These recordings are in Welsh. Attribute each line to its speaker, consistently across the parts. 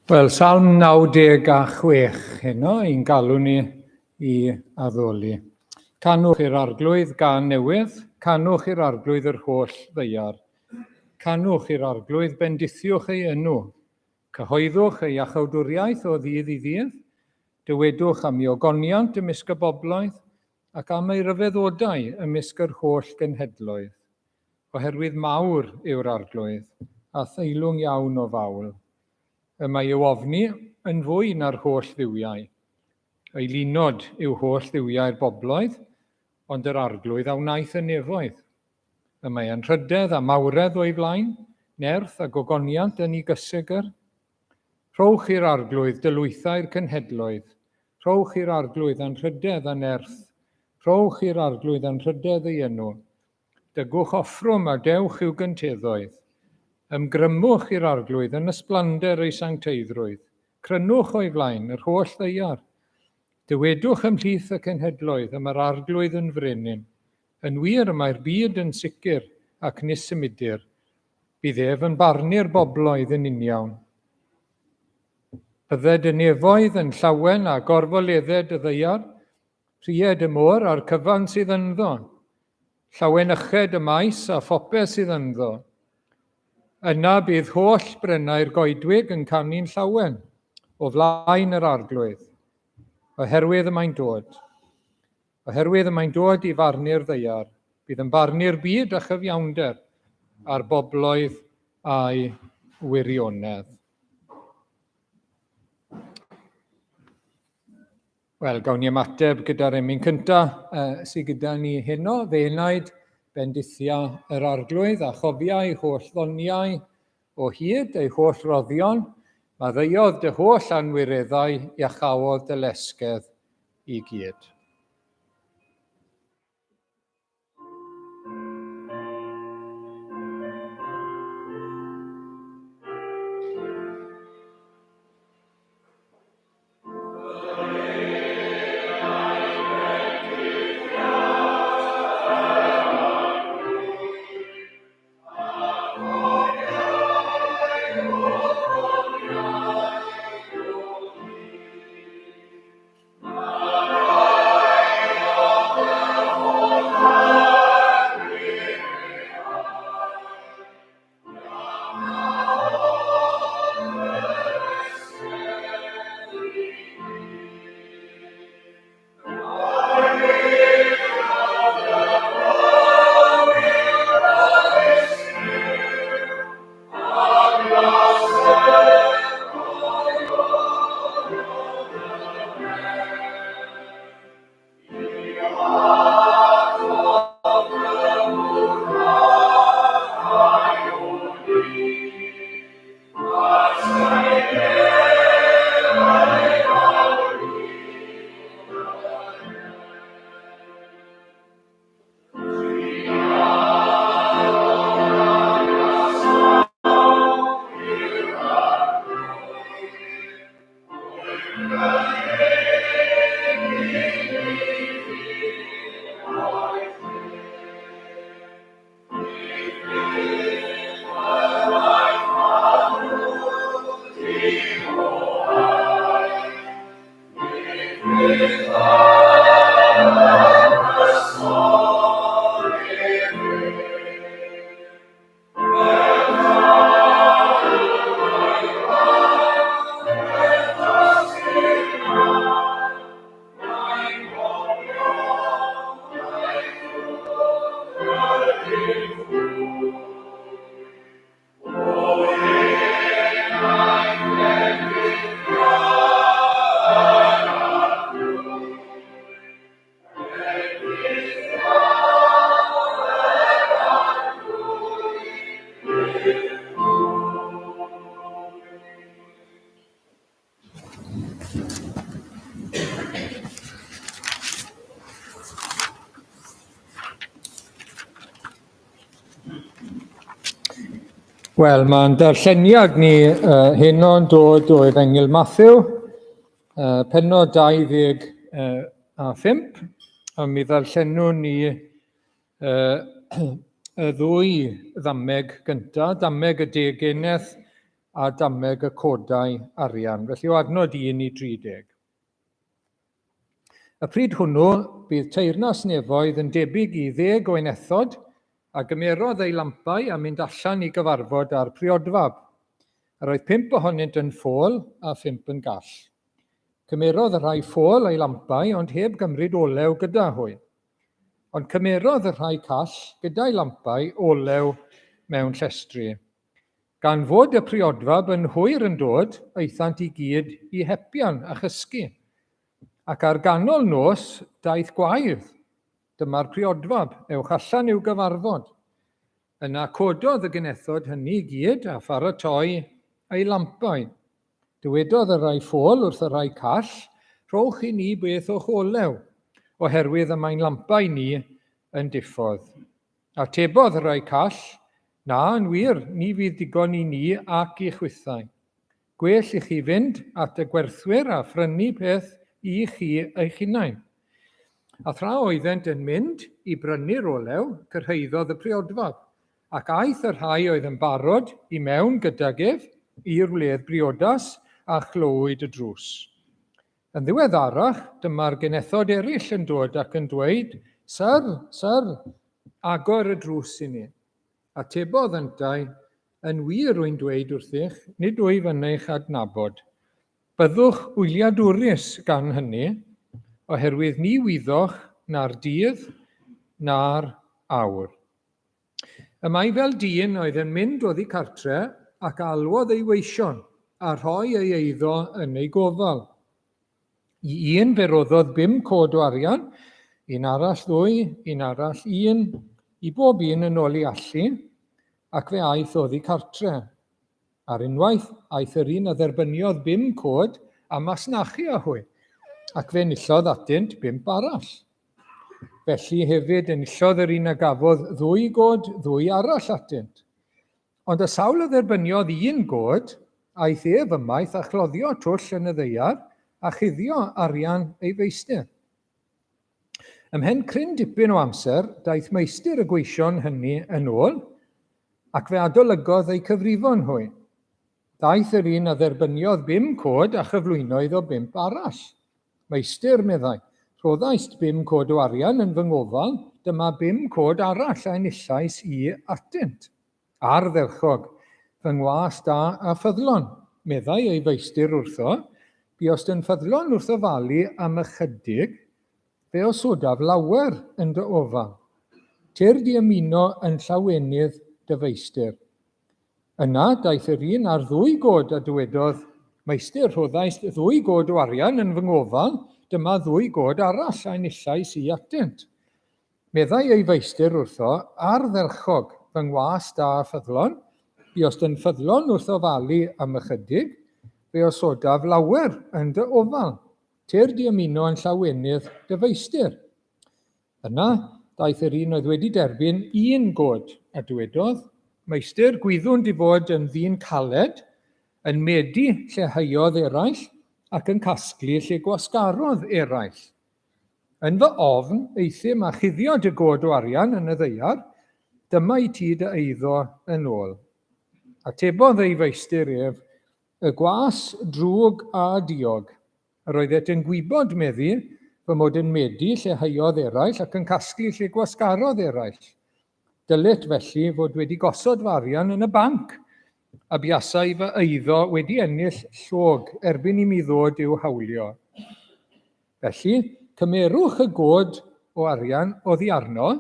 Speaker 1: Wel, Salm 96 heno, i'n galw ni i addoli. Canwch i'r arglwydd gan newydd, canwch i'r arglwydd yr holl ddeiar. Canwch i'r arglwydd, bendithiwch ei enw. Cyhoeddwch ei achawdwriaeth o ddydd i ddydd. Dywedwch am ei ogoniant ymysg y bobloedd, ac am ei ryfeddodau ymysg yr holl genhedloedd. Oherwydd mawr yw'r arglwydd, a theilwng iawn o fawl. Y mae i'w ofni yn fwy na'r holl dduwiau. Ei linod yw holl dduwiau'r bobloedd, ond yr arglwydd a wnaeth y nefoedd. Y mae yn rhydedd a mawredd o'i flaen, nerth a gogoniant yn ei gysegur. Rhowch i'r arglwydd dylwythau'r cenhedloedd. Rhowch i'r arglwydd yn rhydedd a nerth. Rhowch i'r arglwydd yn rhydedd ei enw. Dygwch offrwm a dewch i'w gynteddoedd. Ymgrymwch i'r arglwydd yn ysblander ei sancteiddrwydd. Crynwch o'i flaen yr holl ddeiar. Dywedwch ymhlith y cenhedloedd am yr arglwydd yn frenin. Yn wir mae'r byd yn sicr ac nisymudr. Bydd ef yn barnu'r bobloedd yn union. Bydded y nefoedd yn llawen a gorfoledded y ddeiar, rhied y môr a'r cyfan sydd ynddo, llawen yched y maes a phopeth sydd ynddo. Yna bydd holl brennau'r goedwig yn canu'n llawen o flaen yr arglwydd, oherwydd y mae'n dod. Oherwydd y mae'n dod i farnu'r ddeiar, bydd yn barnu'r byd a chyfiawnder a'r bobloedd a'i wirionedd. Wel, gawn ni ymateb gyda'r emyn cyntaf sydd gyda ni heno, fenaid bendithia yr arglwydd a chofia ei holl ddoniau o hyd, ei holl roddion, maddeuodd dy holl anwireddau i achawodd dy lesgedd i gyd. Wel, mae'n darlleniad ni heno'n dod o Efengyl Mathew, pennod 25, a mi ddarllenwn ni y ddwy ddameg gyntaf, dameg y degeneth a dameg y codau arian. Felly o adnod 1 i 30. Y pryd hwnnw, bydd teyrnas nefoedd yn debyg i 10 o unethod a gymerodd ei lampau a mynd allan i gyfarfod â'r priodfab. Yr oedd 5 ohonynt yn ffôl a 5 yn gall. Cymerodd y rhai ffôl ei lampau, ond heb gymryd olew gyda hwy. Ond cymerodd y rhai call gyda'i lampau olew mewn llestri. Gan fod y priodfab yn hwyr yn dod, aethant i gyd i hepian a chysgu. Ac ar ganol nos, daeth gwaedd. Dyma'r priodfab, ewch allan i'w gyfarfod. Yna cododd y gynethod hynny gyd a pharatoi ei lampau. Dywedodd y rhai ffôl wrth y rhai call, rhowch i ni beth o'ch olew, oherwydd y mae'n lampau ni yn diffodd. Atebodd y rhai call, na, yn wir, ni fydd digon i ni ac i chwythau. Gwell i chi fynd at y gwerthwyr a phrynu peth i chi eich hunain. A thra oeddent yn mynd i brynu'r olew, cyrhaeddodd y priodfab, ac aeth y rhai oedd yn barod i mewn gydag ef i'r wledd briodas a chlywyd y drws. Yn ddiweddarach, dyma'r gynethod eraill yn dod ac yn dweud, Syr, agor y drws i ni. Atebodd yntau, yn wir wy'n dweud wrthych, nid wyf yn eich adnabod. Byddwch wyliadwrus gan hynny, oherwydd ni wyddoch na'r dydd na'r awr. Y mae fel dyn oedd yn mynd oddi cartre ac alwodd ei weision a rhoi ei eiddo yn ei gofal. I un fe roddodd 5 cod o arian, un arall 2, un arall 1, i bob un yn ôl i allu, ac fe aeth oddi cartre. Ar unwaith, aeth yr un a dderbyniodd 5 cod a masnachu a hwy, ac fe nillodd atynt 5 arall. Felly hefyd enillodd yr un a gafodd 2 god, 2 arall atynt. Ond y sawl a dderbyniodd 1 god, aeth ef ymaith a chloddio twll yn y ddeiar a chuddio arian ei feistr. Ymhen cryn dipyn o amser, daeth meistr y gweision hynny yn ôl, ac fe adolygodd ei cyfrifon hwy. Daeth yr un a dderbyniodd 5 cod a chyflwynoedd o 5 arall. Meistr, meddai, rhoddaist 5 cod o arian yn fy ngofal, dyma 5 cod arall a enillais i atynt. Ardderchog, fy ngwas da a ffyddlon, meddai ei feistr wrtho, buost yn ffyddlon wrth ofalu am ychydig, fe osodaf lawer yn dy ofal. Tyr di ymuno yn llawenydd dy feistr. Yna daeth yr un ar 2 god a dywedodd, meistr, rhoddaist 2 god o arian yn fy ngofal, dyma 2 god arall a enillais i atynt. Meddai ei feistr wrtho, ardderchog, fy ngwas da a ffyddlon, buost yn ffyddlon wrth ofalu am ychydig, fe osodaf lawer yn dy ofal. Tyr di ymuno yn llawenydd dy feistr. Yna, daeth yr un oedd wedi derbyn 1 god a dywedodd, meistr, gwyddwn di fod yn ddyn caled, yn medu lle haiodd eraill ac yn casglu lle gwasgarodd eraill. Yn fy ofn, eithim a chuddio dy god o arian yn y ddeiar, dyma i ti dy eiddo yn ôl. Atebodd ei feistr ef, y gwas drwg a diog. Yr oeddet yn gwybod meddu fy mod yn medu lle haiodd eraill ac yn casglu lle gwasgarodd eraill. Dylet felly fod wedi gosod fy arian yn y banc, a buasai fy eiddo wedi ennill llwg erbyn i mi ddod i'w hawlio. Felly, cymerwch y god o arian oddi arno,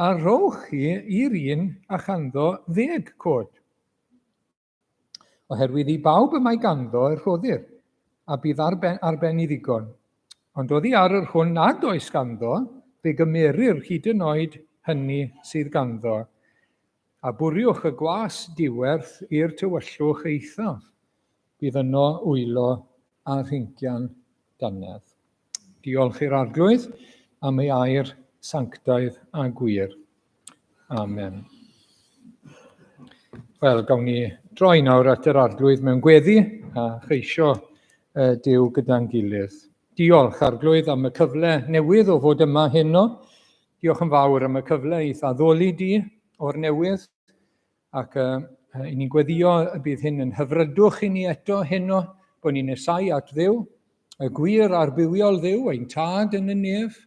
Speaker 1: a rhowch chi i'r un a chanddo 10 cod. Oherwydd i bawb y mae ganddo yr rhoddir, a bydd arben i ddigon. Ond oddi ar yr hwn nad oes ganddo, fe gymerir hyd yn oed hynny sydd ganddo. A bwriwch y gwas diwerth i'r tywyllwch eithaf. Bydd yno wylo a rhingian dannedd. Diolch i'r arglwydd am ei air, sanctaidd a gwir. Amen. Wel, gawn ni droi nawr at yr arglwydd mewn gweddi a cheisio Duw gyda'n gilydd. Diolch arglwydd am y cyfle newydd o fod yma heno. Diolch yn fawr am y cyfle i addoli di o'r newydd ac I ni'n gweddio y bydd hyn yn hyfrydwch i ni eto heno, bod ni'n nesau at Dduw, y gwir arbywiol Dduw, ein tad yn y nef,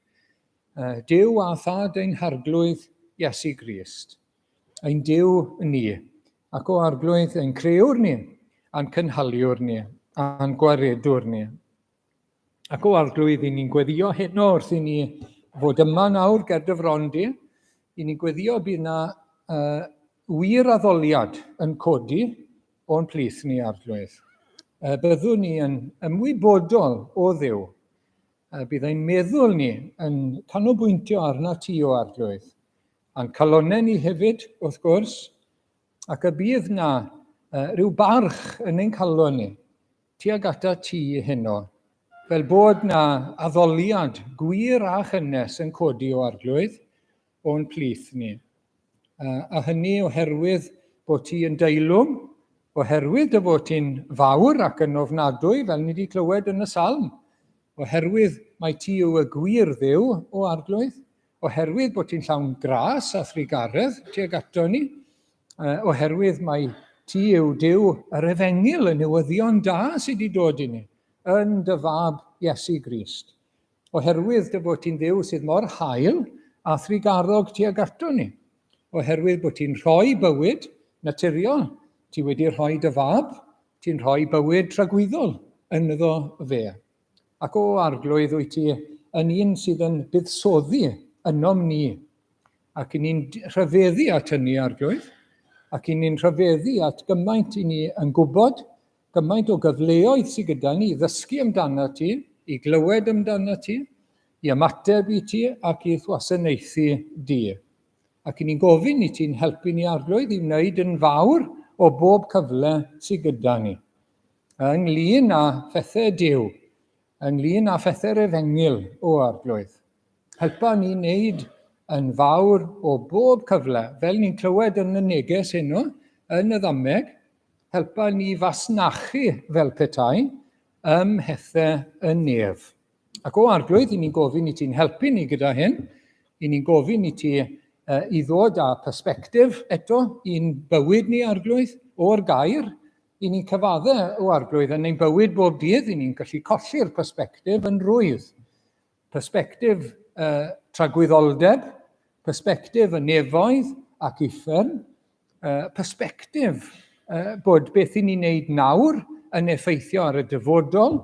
Speaker 1: Duw a thad ein harglwydd Iesu Grist, ein Duw ni, ac o arglwydd ein creuwr ni, a'n cynhaliwr ni, a'n gwaredwr ni. Ac o arglwydd i ni'n gweddio heno wrth i ni fod yma nawr ger dy frondi, i ni'n gweddio bydd na wir addoliad yn codi o'n plith ni arglwydd. Byddwn ni yn ymwybodol o Dduw. Bydd ein meddwl ni yn canolbwyntio arna ti o arglwydd. A'n calonau ni hefyd, wrth gwrs, ac y bydd na rhyw barch yn ein calon ni tuag ata ti heno, fel bod na addoliad gwir a chynnes yn codi o arglwydd o'n plith ni. A hynny oherwydd bod ti yn deilwm, oherwydd dy fod ti'n fawr ac yn ofnadwy, fel ni wedi clywed yn y salm, oherwydd mai ti yw y gwir Dduw o arglwydd, oherwydd bod ti'n llawn gras a thrigaredd tuag ato ni, oherwydd mai ti yw Duw yr Efengil, y newyddion da sydd wedi dod i ni, yn dy fab Iesu Grist, oherwydd dy fod ti'n Dduw sydd mor hael a thrigarog tuag ato ni, oherwydd bod ti'n rhoi bywyd naturiol, ti wedi rhoi dy fab, ti'n rhoi bywyd tragwyddol yn iddo fe. Ac o arglwydd wyt ti yn un sydd yn buddsoddi ynom ni, ac i ni'n rhyfeddu at hynny arglwydd, ac i ni'n rhyfeddu at gymaint i ni yn gwybod, gymaint o gyfleoedd sydd gyda ni i ddysgu amdano ti, i glywed amdano ti, i ymateb i ti ac i ddwasanaethu di. Ac i ni'n gofyn i ti'n helpu ni arglwydd i wneud yn fawr o bob cyfle sydd gyda ni. Ynglŷn â phethau Duw, ynglŷn â phethau'r Efengil o arglwydd. Helpa ni wneud yn fawr o bob cyfle, fel ni'n clywed yn y neges heno, yn y ddameg, helpa ni fasnachu fel petai mhethau y nef. Ac o arglwydd, i ni'n gofyn i ti'n helpu ni gyda hyn, i ni'n gofyn i ti i ddod â persbectif eto i'n bywyd ni arglwydd o'r gair, i ni'n cyfaddau o arglwydd yn ein bywyd bob dydd, i ni'n gallu colli'r persbectif yn rwydd. Persbectif tragwyddoldeb, persbectif y nefoedd ac uffern, persbectif bod beth i ni'n neud nawr yn effeithio ar y dyfodol,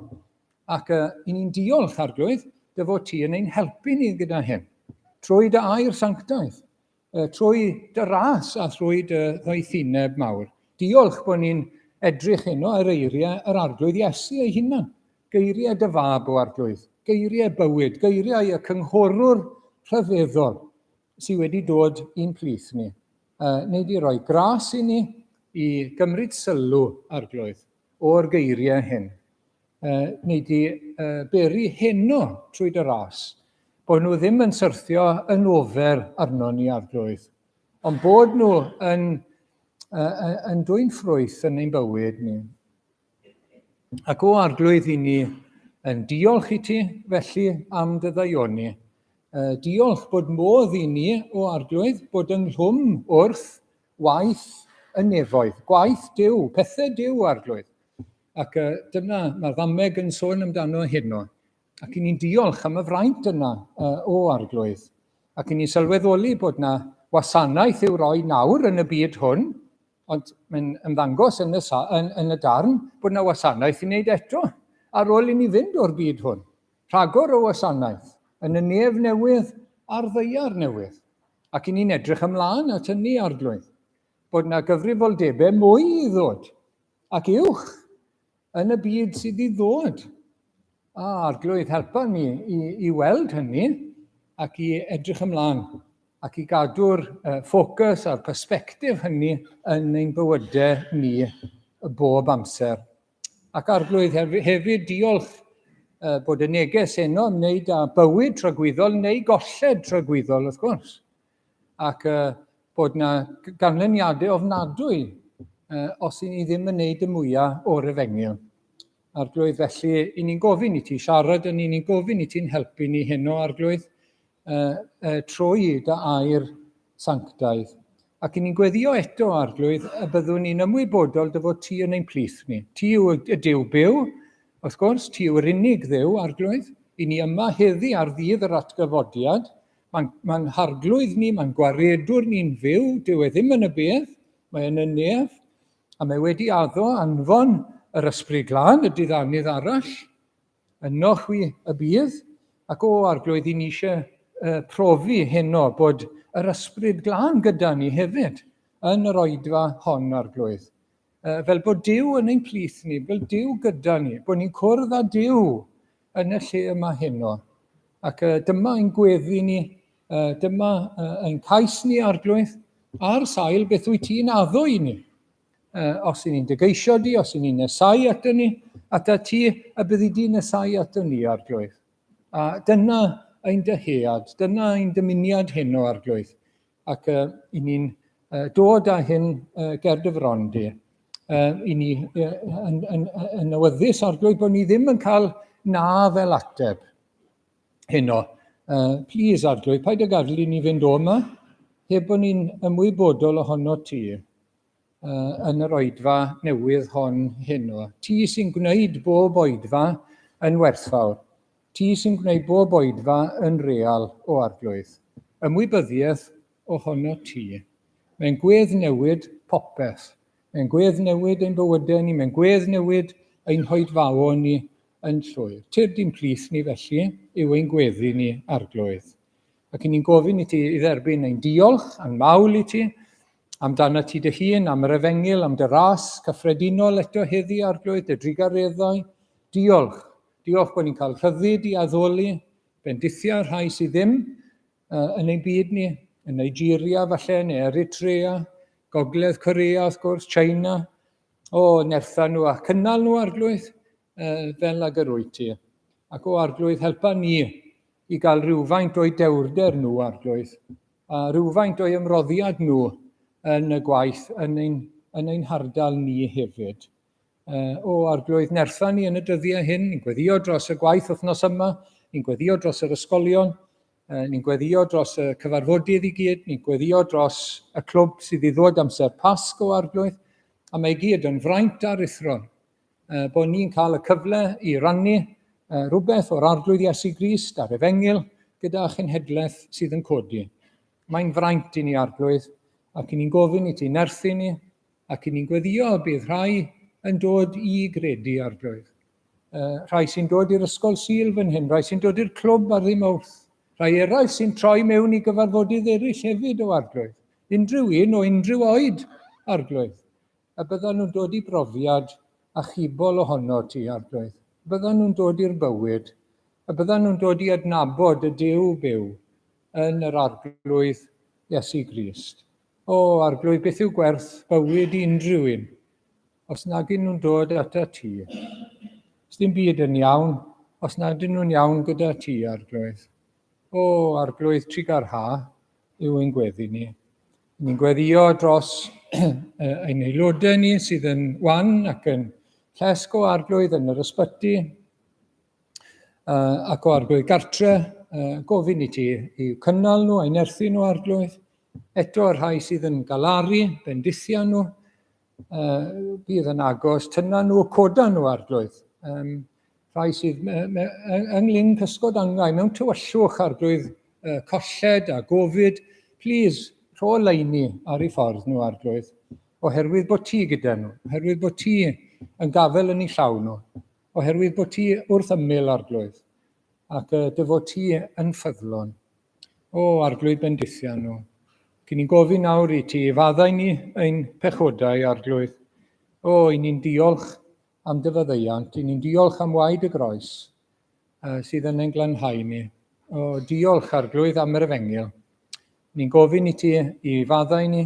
Speaker 1: ac i ni'n diolch arglwydd dy fod ti yn ein helpu ni gyda hyn, trwy dy air sanctaidd, trwy dy ras a trwy dy ddoethineb mawr. Diolch bod ni'n edrych heno ar eiriau yr arglwydd Iesu ei hunan, geiriau dy fab o arglwydd, geiriau bywyd, geiriau y cynghorwr rhyfeddol sydd wedi dod i'n plith ni. Nid i roi gras i ni i gymryd sylw arglwydd o'r geiriau hyn. Nid i beri heno trwy dy ras, bod nhw ddim yn syrthio yn ofer arno ni arglwydd, ond bod nhw yn dwyn ffrwyth yn ein bywyd ni. Ac o arglwydd i ni yn diolch i ti felly am dy ddaioni. Diolch bod modd i ni o arglwydd bod ynghlwm wrth waith y nefoedd, gwaith Duw, pethau Duw arglwydd. Ac dyna mae'r ddameg yn sôn amdano heno. Ac i ni'n diolch am y fraint yna o arglwydd. Ac i ni'n sylweddoli bod na wasanaeth i'w roi nawr yn y byd hwn, ond mae'n ymddangos yn y darn bod na wasanaeth i wneud eto ar ôl i ni fynd o'r byd hwn. Rhagor o wasanaeth yn y nef newydd a'r ddeiar newydd. Ac i ni'n edrych ymlaen at hynny arglwydd, bod na gyfrifoldebau mwy i ddod ac uwch yn y byd sydd i ddod. Arglwydd helpa ni i weld hynny ac i edrych ymlaen ac i gadw'r ffocws a'r persbectif hynny yn ein bywydau ni bob amser. Ac arglwydd hefyd diolch bod y neges heno yn wneud â bywyd tragwyddol neu golled tragwyddol wrth gwrs. Ac bod na ganlyniadau ofnadwy os i ni ddim yn wneud y mwyaf o'r Efengil. Arglwydd, felly, i ni'n gofyn i ti siarad, yn ni'n gofyn i ti'n helpu ni heno, arglwydd, trwy dy air sanctaidd. Ac i ni'n gweddio eto, Arglwydd, y byddwn ni'n ymwybodol dy fod ti yn ein plith ni. Ti yw y Duw byw, wrth gwrs, ti yw'r unig Dduw, Arglwydd. I ni yma heddi ar ddydd yr atgyfodiad. Mae'n harglwydd ni, mae'n gwaredwr ni'n fyw, dyw e ddim yn y bedd, mae yn y nef, a mae wedi addo anfon yr ysbryd glân, y diddanydd arall, yno chwi y bydd, ac Arglwydd i ni eisiau profi heno bod yr ysbryd glân gyda ni hefyd yn yr oedfa hon, Arglwydd. Fel bod Duw yn ein plith ni, fel Duw gyda ni, bod ni'n cwrdd â Duw yn y lle yma heno. Ac dyma ein gweddi ni, dyma ein cais ni, Arglwydd, ar sail beth wyt ti'n addo i ni. Os y'n ni'n dygeisio di, os y'n ni'n nesau ato ni, ata ti a byddi di nesau ato ni, Arglwydd. A dyna ein dyhead, dyna ein dymuniad heno, Arglwydd. Ac i ni'n dod â hyn ger dy fron di. I ni yn awyddus, Arglwydd, bod ni ddim yn cael na fel ateb heno. Please, Arglwydd, paid â gadael i ni fynd o yma, heb bod ni'n ymwybodol ohono ti yn yr oedfa newydd hon heno. Ti sy'n gwneud bob oedfa yn werthfawr. Ti sy'n gwneud bob oedfa yn real, o Arglwydd. Ymwybyddiaeth ohono ti. Mae'n gwedd newid popeth. Mae'n gwedd newid ein bywydau ni, mae'n gwedd newid ein hoedfawon ni yn llwyr. Tyr di'n plith ni felly yw ein gweddi ni, Arglwydd. Ac i ni'n gofyn i ti i dderbyn ein diolch a'n mawl i ti, amdana ti dy hun, am yr efengil, am dy ras cyffredinol eto heddi, Arglwydd, dy drigareddau. Diolch. Diolch bod ni'n cael rhyddid i addoli, bendithia rhai sydd ddim yn ein byd ni, yn Nigeria falle, neu Eritrea, Gogledd Corea, wrth gwrs, China, nertha nhw a cynnal nhw, Arglwydd, fel ag yr wyt ti. Ac Arglwydd, helpa ni i gael rhywfaint o'i dewrder nhw, Arglwydd, a rhywfaint o'i ymroddiad nhw yn y gwaith, yn ein hardal ni hefyd. Arglwydd, nertha ni yn y dyddiau hyn, ni'n gweddio dros y gwaith wythnos yma, ni'n gweddio dros yr ysgolion, ni'n gweddio dros y cyfarfodydd i gyd, ni'n gweddio dros y clwb sydd i ddod amser Pasg, o Arglwydd, a mae gyd yn fraint ar uthron, bod ni'n cael y cyfle i rannu rhywbeth o'r arglwydd Iesu Grist a'r efengil gyda chenhedlaeth sydd yn codi. Mae'n fraint i ni, Arglwydd, ac i ni'n gofyn i ti nerthu ni, ac i ni'n gweddio bydd rhai yn dod i gredu, Arglwydd. Rhai sy'n dod i'r ysgol Sul fan hyn, rhai sy'n dod i'r clwb ar Ddimawrth, rhai eraill sy'n troi mewn i gyfarfodydd eraill hefyd, o Arglwydd. Unrhyw un o unrhyw oed, Arglwydd. A byddan nhw'n dod i brofiad achubol ohono ti, Arglwydd. Byddan nhw'n dod i'r bywyd, a byddan nhw'n dod i adnabod y Duw byw yn yr arglwydd Iesu Grist. Arglwydd, beth yw gwerth bywyd i unrhyw un, os nag nhw'n dod ata ti. Os dim byd yn iawn, os nad ydyn nhw'n iawn gyda ti, Arglwydd. Arglwydd, trigar ha yw ein gweddi ni. Ni'n gweddio dros ein aelodau ni sydd yn wan ac yn llesg, o Arglwydd, yn yr ysbyty, ac o Arglwydd gartre, gofyn i ti i cynnal nhw, a'i nerthu nhw, Arglwydd. Eto rhai sydd yn galaru, bendithia nhw, bydd yn agos, tyna nhw, coda nhw, Arglwydd. Rhai sydd ynglyn cysgod angau, mewn tywyllwch, Arglwydd, colled a gofid, please, rho leini ar ei ffordd nhw, Arglwydd, oherwydd bod ti gyda nhw, oherwydd bod ti yn gafel yn ei llaw nhw, oherwydd bod ti wrth ymyl, Arglwydd, ac dy fod ti yn ffyddlon. Arglwydd, bendithia nhw. Cyn ni'n gofyn nawr i ti, faddau ni ein pechodau, Arglwydd. I ni'n diolch am dy faddeuant, i ni'n diolch am waed y groes sydd yn ein glanhau ni. Diolch, Arglwydd, am yr efengil. Ni'n gofyn i ti i faddau ni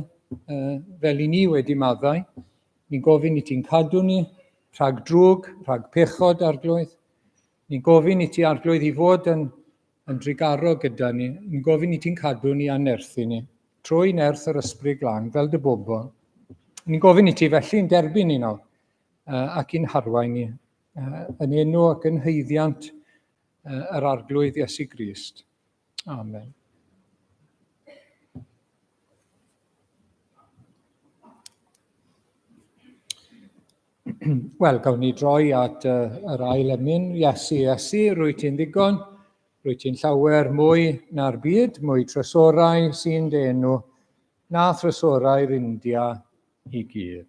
Speaker 1: fel i ni wedi maddau. Ni'n gofyn i ti'n cadw ni rhag drwg, rhag pechod, Arglwydd. Ni'n gofyn i ti, Arglwydd, i fod yn drigaro gyda ni. Ni'n gofyn i ti'n cadw ni a nerthu ni, trwy nerth yr ysbryd glân fel dy bobl. Ni'n gofyn i ti felly'n derbyn ni nawr ac i'n harwain ni yn enw ac yn haeddiant yr arglwydd Iesu Grist. Amen. Wel, gawn ni droi at yr ail emyn, Iesu, rwy ti'n ddigon, rwy ti'n llawer mwy na'r byd, mwy trysorau sy'n denw, na thrysorau'r India i gyd.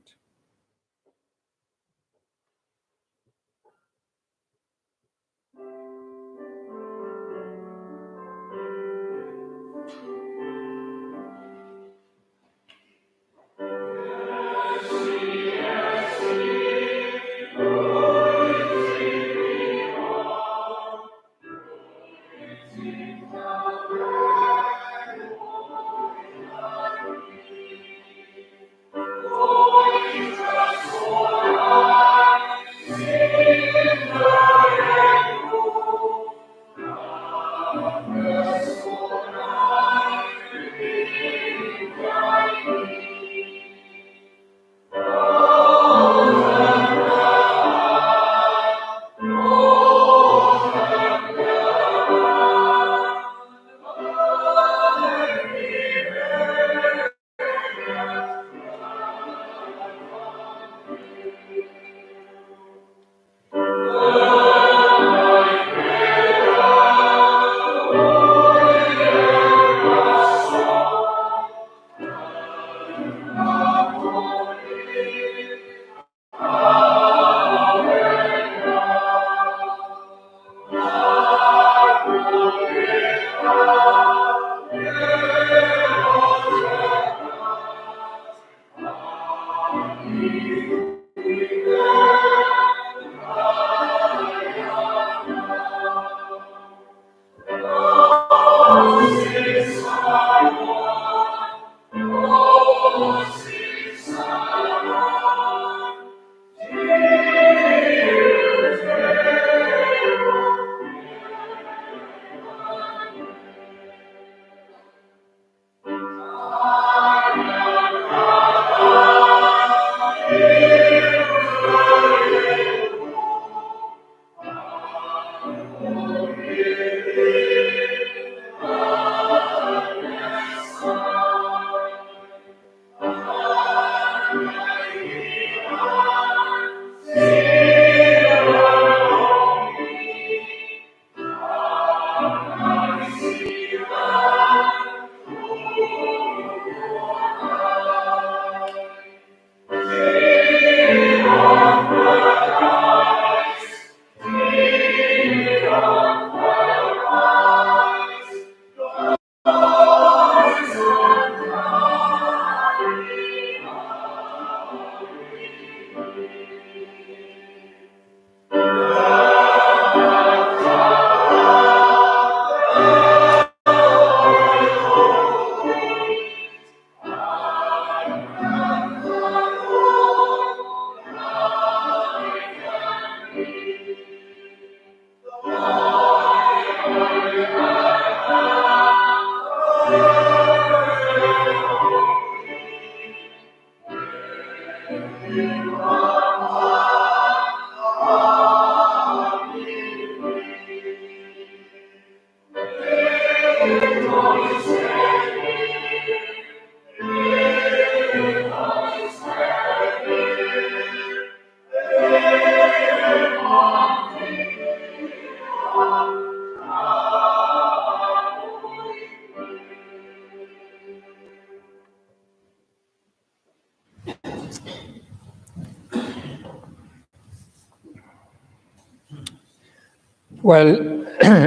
Speaker 1: Wel,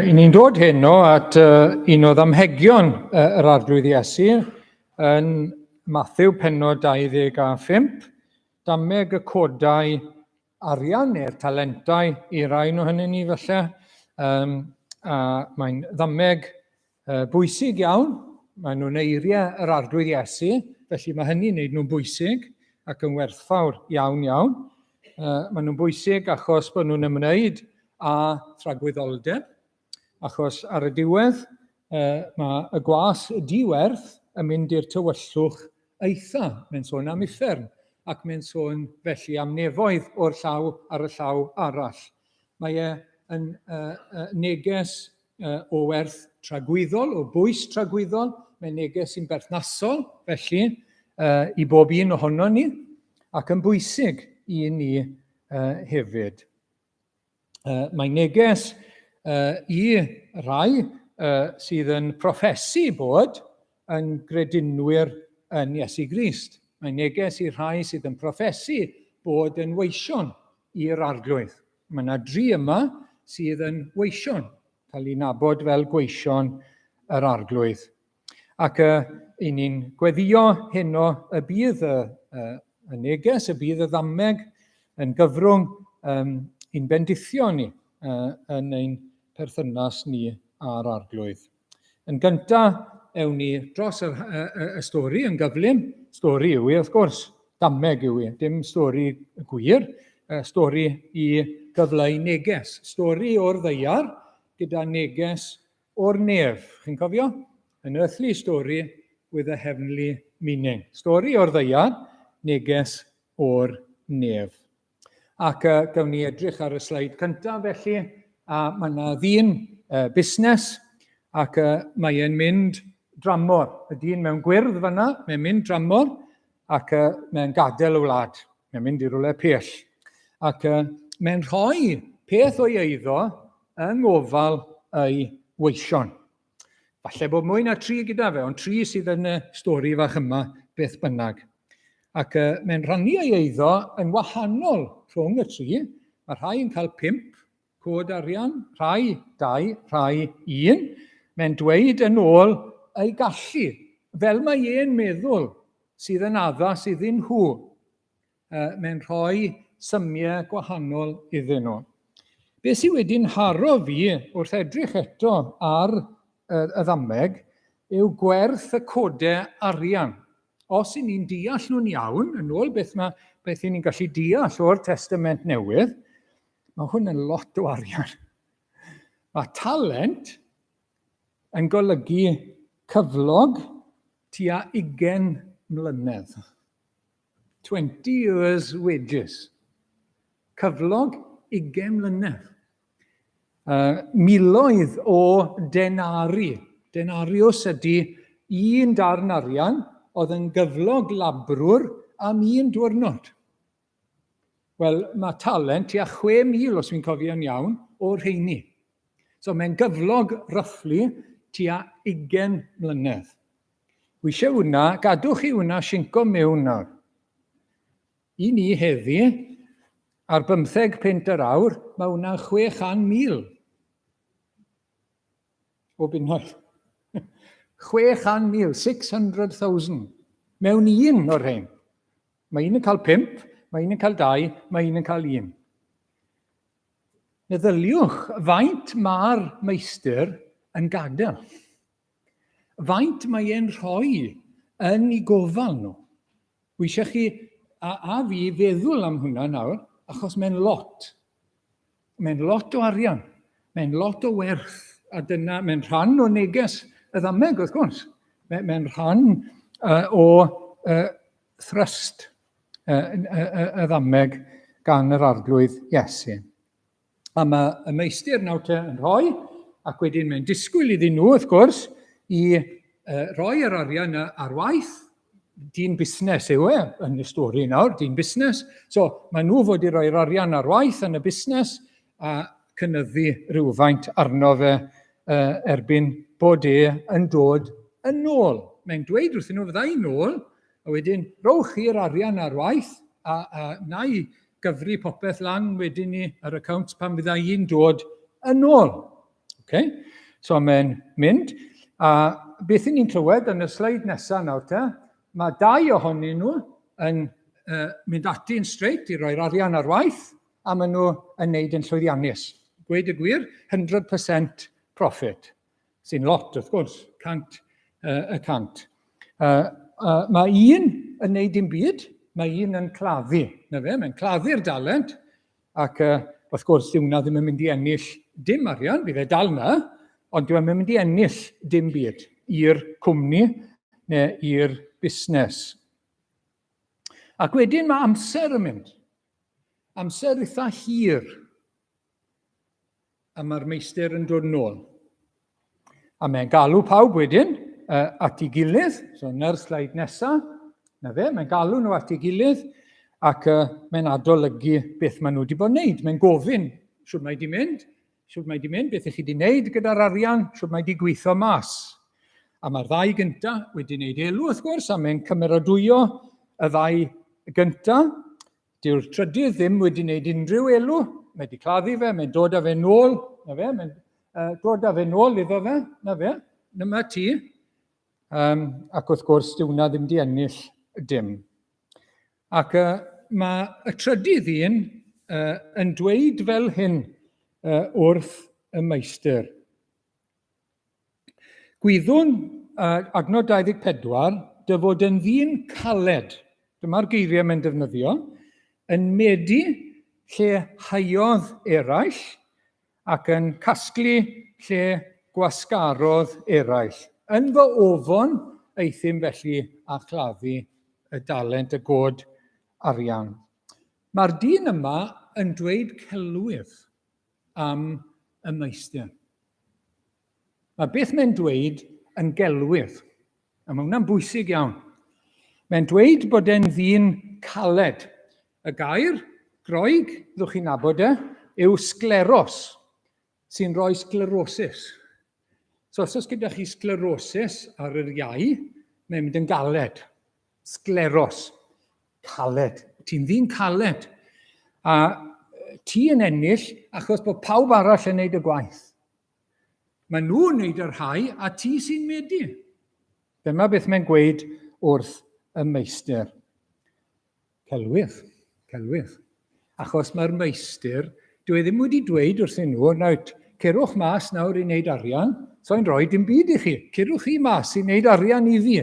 Speaker 1: i ni'n dod heno at un o ddamhegion yr arglwydd Iesu yn Mathew pennod 25, dameg y codau arian neu'r talentau i rai ohonyn ni falle. A mae'n ddameg bwysig iawn, maen nhw'n eiriau yr arglwydd Iesu, felly mae hynny'n wneud nhw'n bwysig ac yn werthfawr iawn. Maen nhw'n bwysig achos bod nhw'n ymwneud a thragwyddoldeb, achos ar y diwedd mae y gwas y diwerth yn mynd i'r tywyllwch eitha. Mae'n sôn am uffern, ac mae'n sôn felly am nefoedd o'r llaw ar y llaw arall. Mae yn neges o werth tragwyddol, o bwys tragwyddol, mae'n neges sy'n berthnasol, felly, i bob un ohono ni, ac yn bwysig i ni hefyd. Mae neges i rai sydd yn proffesu bod yn gredinwyr yn Iesu Grist. Mae neges i rai sydd yn proffesu bod yn weision i'r arglwydd. Mae yna 3 yma sydd yn weision, cael ei nabod fel gweision yr arglwydd. Ac i ni'n gweddio heno y bydd y neges, y bydd y ddameg yn gyfrwng i'n bendithio ni yn ein perthynas ni a'r arglwydd. Yn gyntaf, ewn ni dros y stori yn gyflym. Stori yw wrth gwrs, dameg yw dim stori gwir, stori i gyfleu neges. Stori o'r ddaear gyda neges o'r nef. Chi'n cofio? An earthly story with a heavenly meaning. Stori o'r ddaear, neges o'r nef. Ac gawn ni edrych ar y sleid cyntaf felly, a mae yna ddyn busnes ac mae e'n mynd dramor. Y dyn mewn gwyrdd fyna, mae'n mynd dramor ac mae'n gadael y wlad. Mae'n mynd i rywle pell. Ac mae'n rhoi peth o'i eiddo yng ngofal ei weision. Falle bod mwy na 3 gyda fe, ond 3 sydd yn y stori fach yma beth bynnag. Ac mae'n rhannu ei eiddo yn wahanol rhwng y 3. Mae rhai yn cael 5 cod arian, rhai 2, rhai 1. Mae'n dweud yn ôl ei gallu, fel mae e'n meddwl sydd yn addas iddyn nhw. Mae'n rhoi symiau gwahanol iddyn nhw. Be sydd wedi'n haro fi wrth edrych eto ar y ddameg yw gwerth y codau arian. Os y'n ni'n deall nhw'n iawn, yn ôl beth y'n ni'n gallu deall o'r Testament Newydd, mae hwn yn lot o arian. Mae talent yn golygu cyflog tua 20 mlynedd. 20 years wages. Cyflog 20 mlynedd. Miloedd o denari. Denarius ydy 1 darn arian oedd yn gyflog labrwr am 1 diwrnod. Wel, mae talent tua 6,000, os fi'n cofio'n iawn, o'r rheini. So mae'n gyflog roughly tua 20 mlynedd. Wi eisiau hwnna, gadwch chi hwnna sinco mewn nawr. I ni heddi, ar 15 punt yr awr, mae hwnna'n 600,000. O bunnoedd. 600,000, 600,000. Mewn 1 o'r rhain. Mae un yn cael 5, mae un yn cael 2, mae un yn cael 1. Meddyliwch faint mae'r meistr yn gadael. Faint mae e'n rhoi yn ei gofal nhw. Wi eisiau chi a fi feddwl am hwnna nawr, achos mae'n lot. Mae'n lot o arian. Mae'n lot o werth. A dyna, mae'n rhan o neges y ddameg, wrth gwrs. Mae'n rhan o thrust y ddameg gan yr arglwydd Iesu. A mae y meistr nawr yn rhoi, ac wedyn mae'n disgwyl iddyn nhw, wrth gwrs, i roi yr arian ar waith. Dyn busnes yw yn y stori nawr, dyn busnes. So, mae nhw fod i roi'r arian ar waith yn y busnes a cynyddu rhywfaint arno fe erbyn bod yn dod yn ôl. Mae'n dweud wrthyn nhw fyddai yn ôl, a wedyn rowch i'r arian ar waith, a na i gyfri popeth lan wedyn ni ar account pan fyddai i'n dod yn ôl. Okay? So mae'n mynd, a beth ni'n clywed yn y sleid nesaf nawr te, mae 2 ohonyn nhw yn mynd ati'n straight i roi'r arian ar waith, a maen nhw yn neud yn llwyddiannus. Gweud y gwir, 100% profit. Sy'n lot, wrth gwrs, 100%. Mae un yn neud dim byd, mae un yn claddu. Mae'n claddu'r dalent, ac wrth gwrs, dyw hwnna ddim yn mynd i ennill dim arian, bydd e dal yna, ond dyw e'n mynd i ennill dim byd i'r cwmni neu i'r busnes. Ac wedyn mae amser yn mynd. Amser eitha hir. A mae'r meistr yn dod yn ôl. A mae'n galw pawb wedyn at ei gilydd. So, yna'r sleid nesaf. Na fe, mae'n galw nhw at ei gilydd. ac mae'n adolygu beth maen nhw wedi bod yn wneud. Mae'n gofyn, siwr mae wedi mynd, beth ych chi wedi wneud gyda'r arian, siwr mae wedi gweithio mas. A mae'r ddau gyntaf wedi wneud elw, wrth gwrs, a mae'n cymeradwyo y ddau gyntaf. Dyw'r trydydd ddim wedi wneud unrhyw elw, mae wedi claddu fe, mae'n dod â fe nôl, na fe, mae'n dod â fe nôl iddo fe, na fe, dyma ti. Ac wrth gwrs, dyw hwnna ddim wedi ennill dim. Ac mae y trydydd un yn dweud fel hyn wrth y meistr. Gwyddwn, adnod 24, dy fod yn ddyn caled, dyma'r geiriau mae'n defnyddio, yn medu lle haiodd eraill ac yn casglu lle gwasgarodd eraill. Yn fy ofon, eithim felly a chladdu y dalent, y god arian. Mae'r dyn yma yn dweud celwydd am y meistr. Mae beth mae'n dweud yn gelwydd, a mae hwnna'n bwysig iawn. Mae'n dweud bod e'n ddyn caled. Y gair, groeg, ddwch chi'n nabod yw scleros, sy'n rhoi sclerosis. So os oes gyda chi sclerosis ar yr iau, mae'n mynd yn galed. Scleros, caled. Ti'n ddyn caled. A ti yn ennill achos bod pawb arall yn gwneud y gwaith. Mae nhw'n wneud yr rhai a ti sy'n medu. Dyma beth mae'n gweud wrth y meistr. Celwydd. Achos mae'r meistr, dwi ddim wedi dweud wrthyn nhw, nawr, cerwch mas nawr i wneud arian, so'n rhoi dim byd i chi. Cerwch chi mas i wneud arian i fi.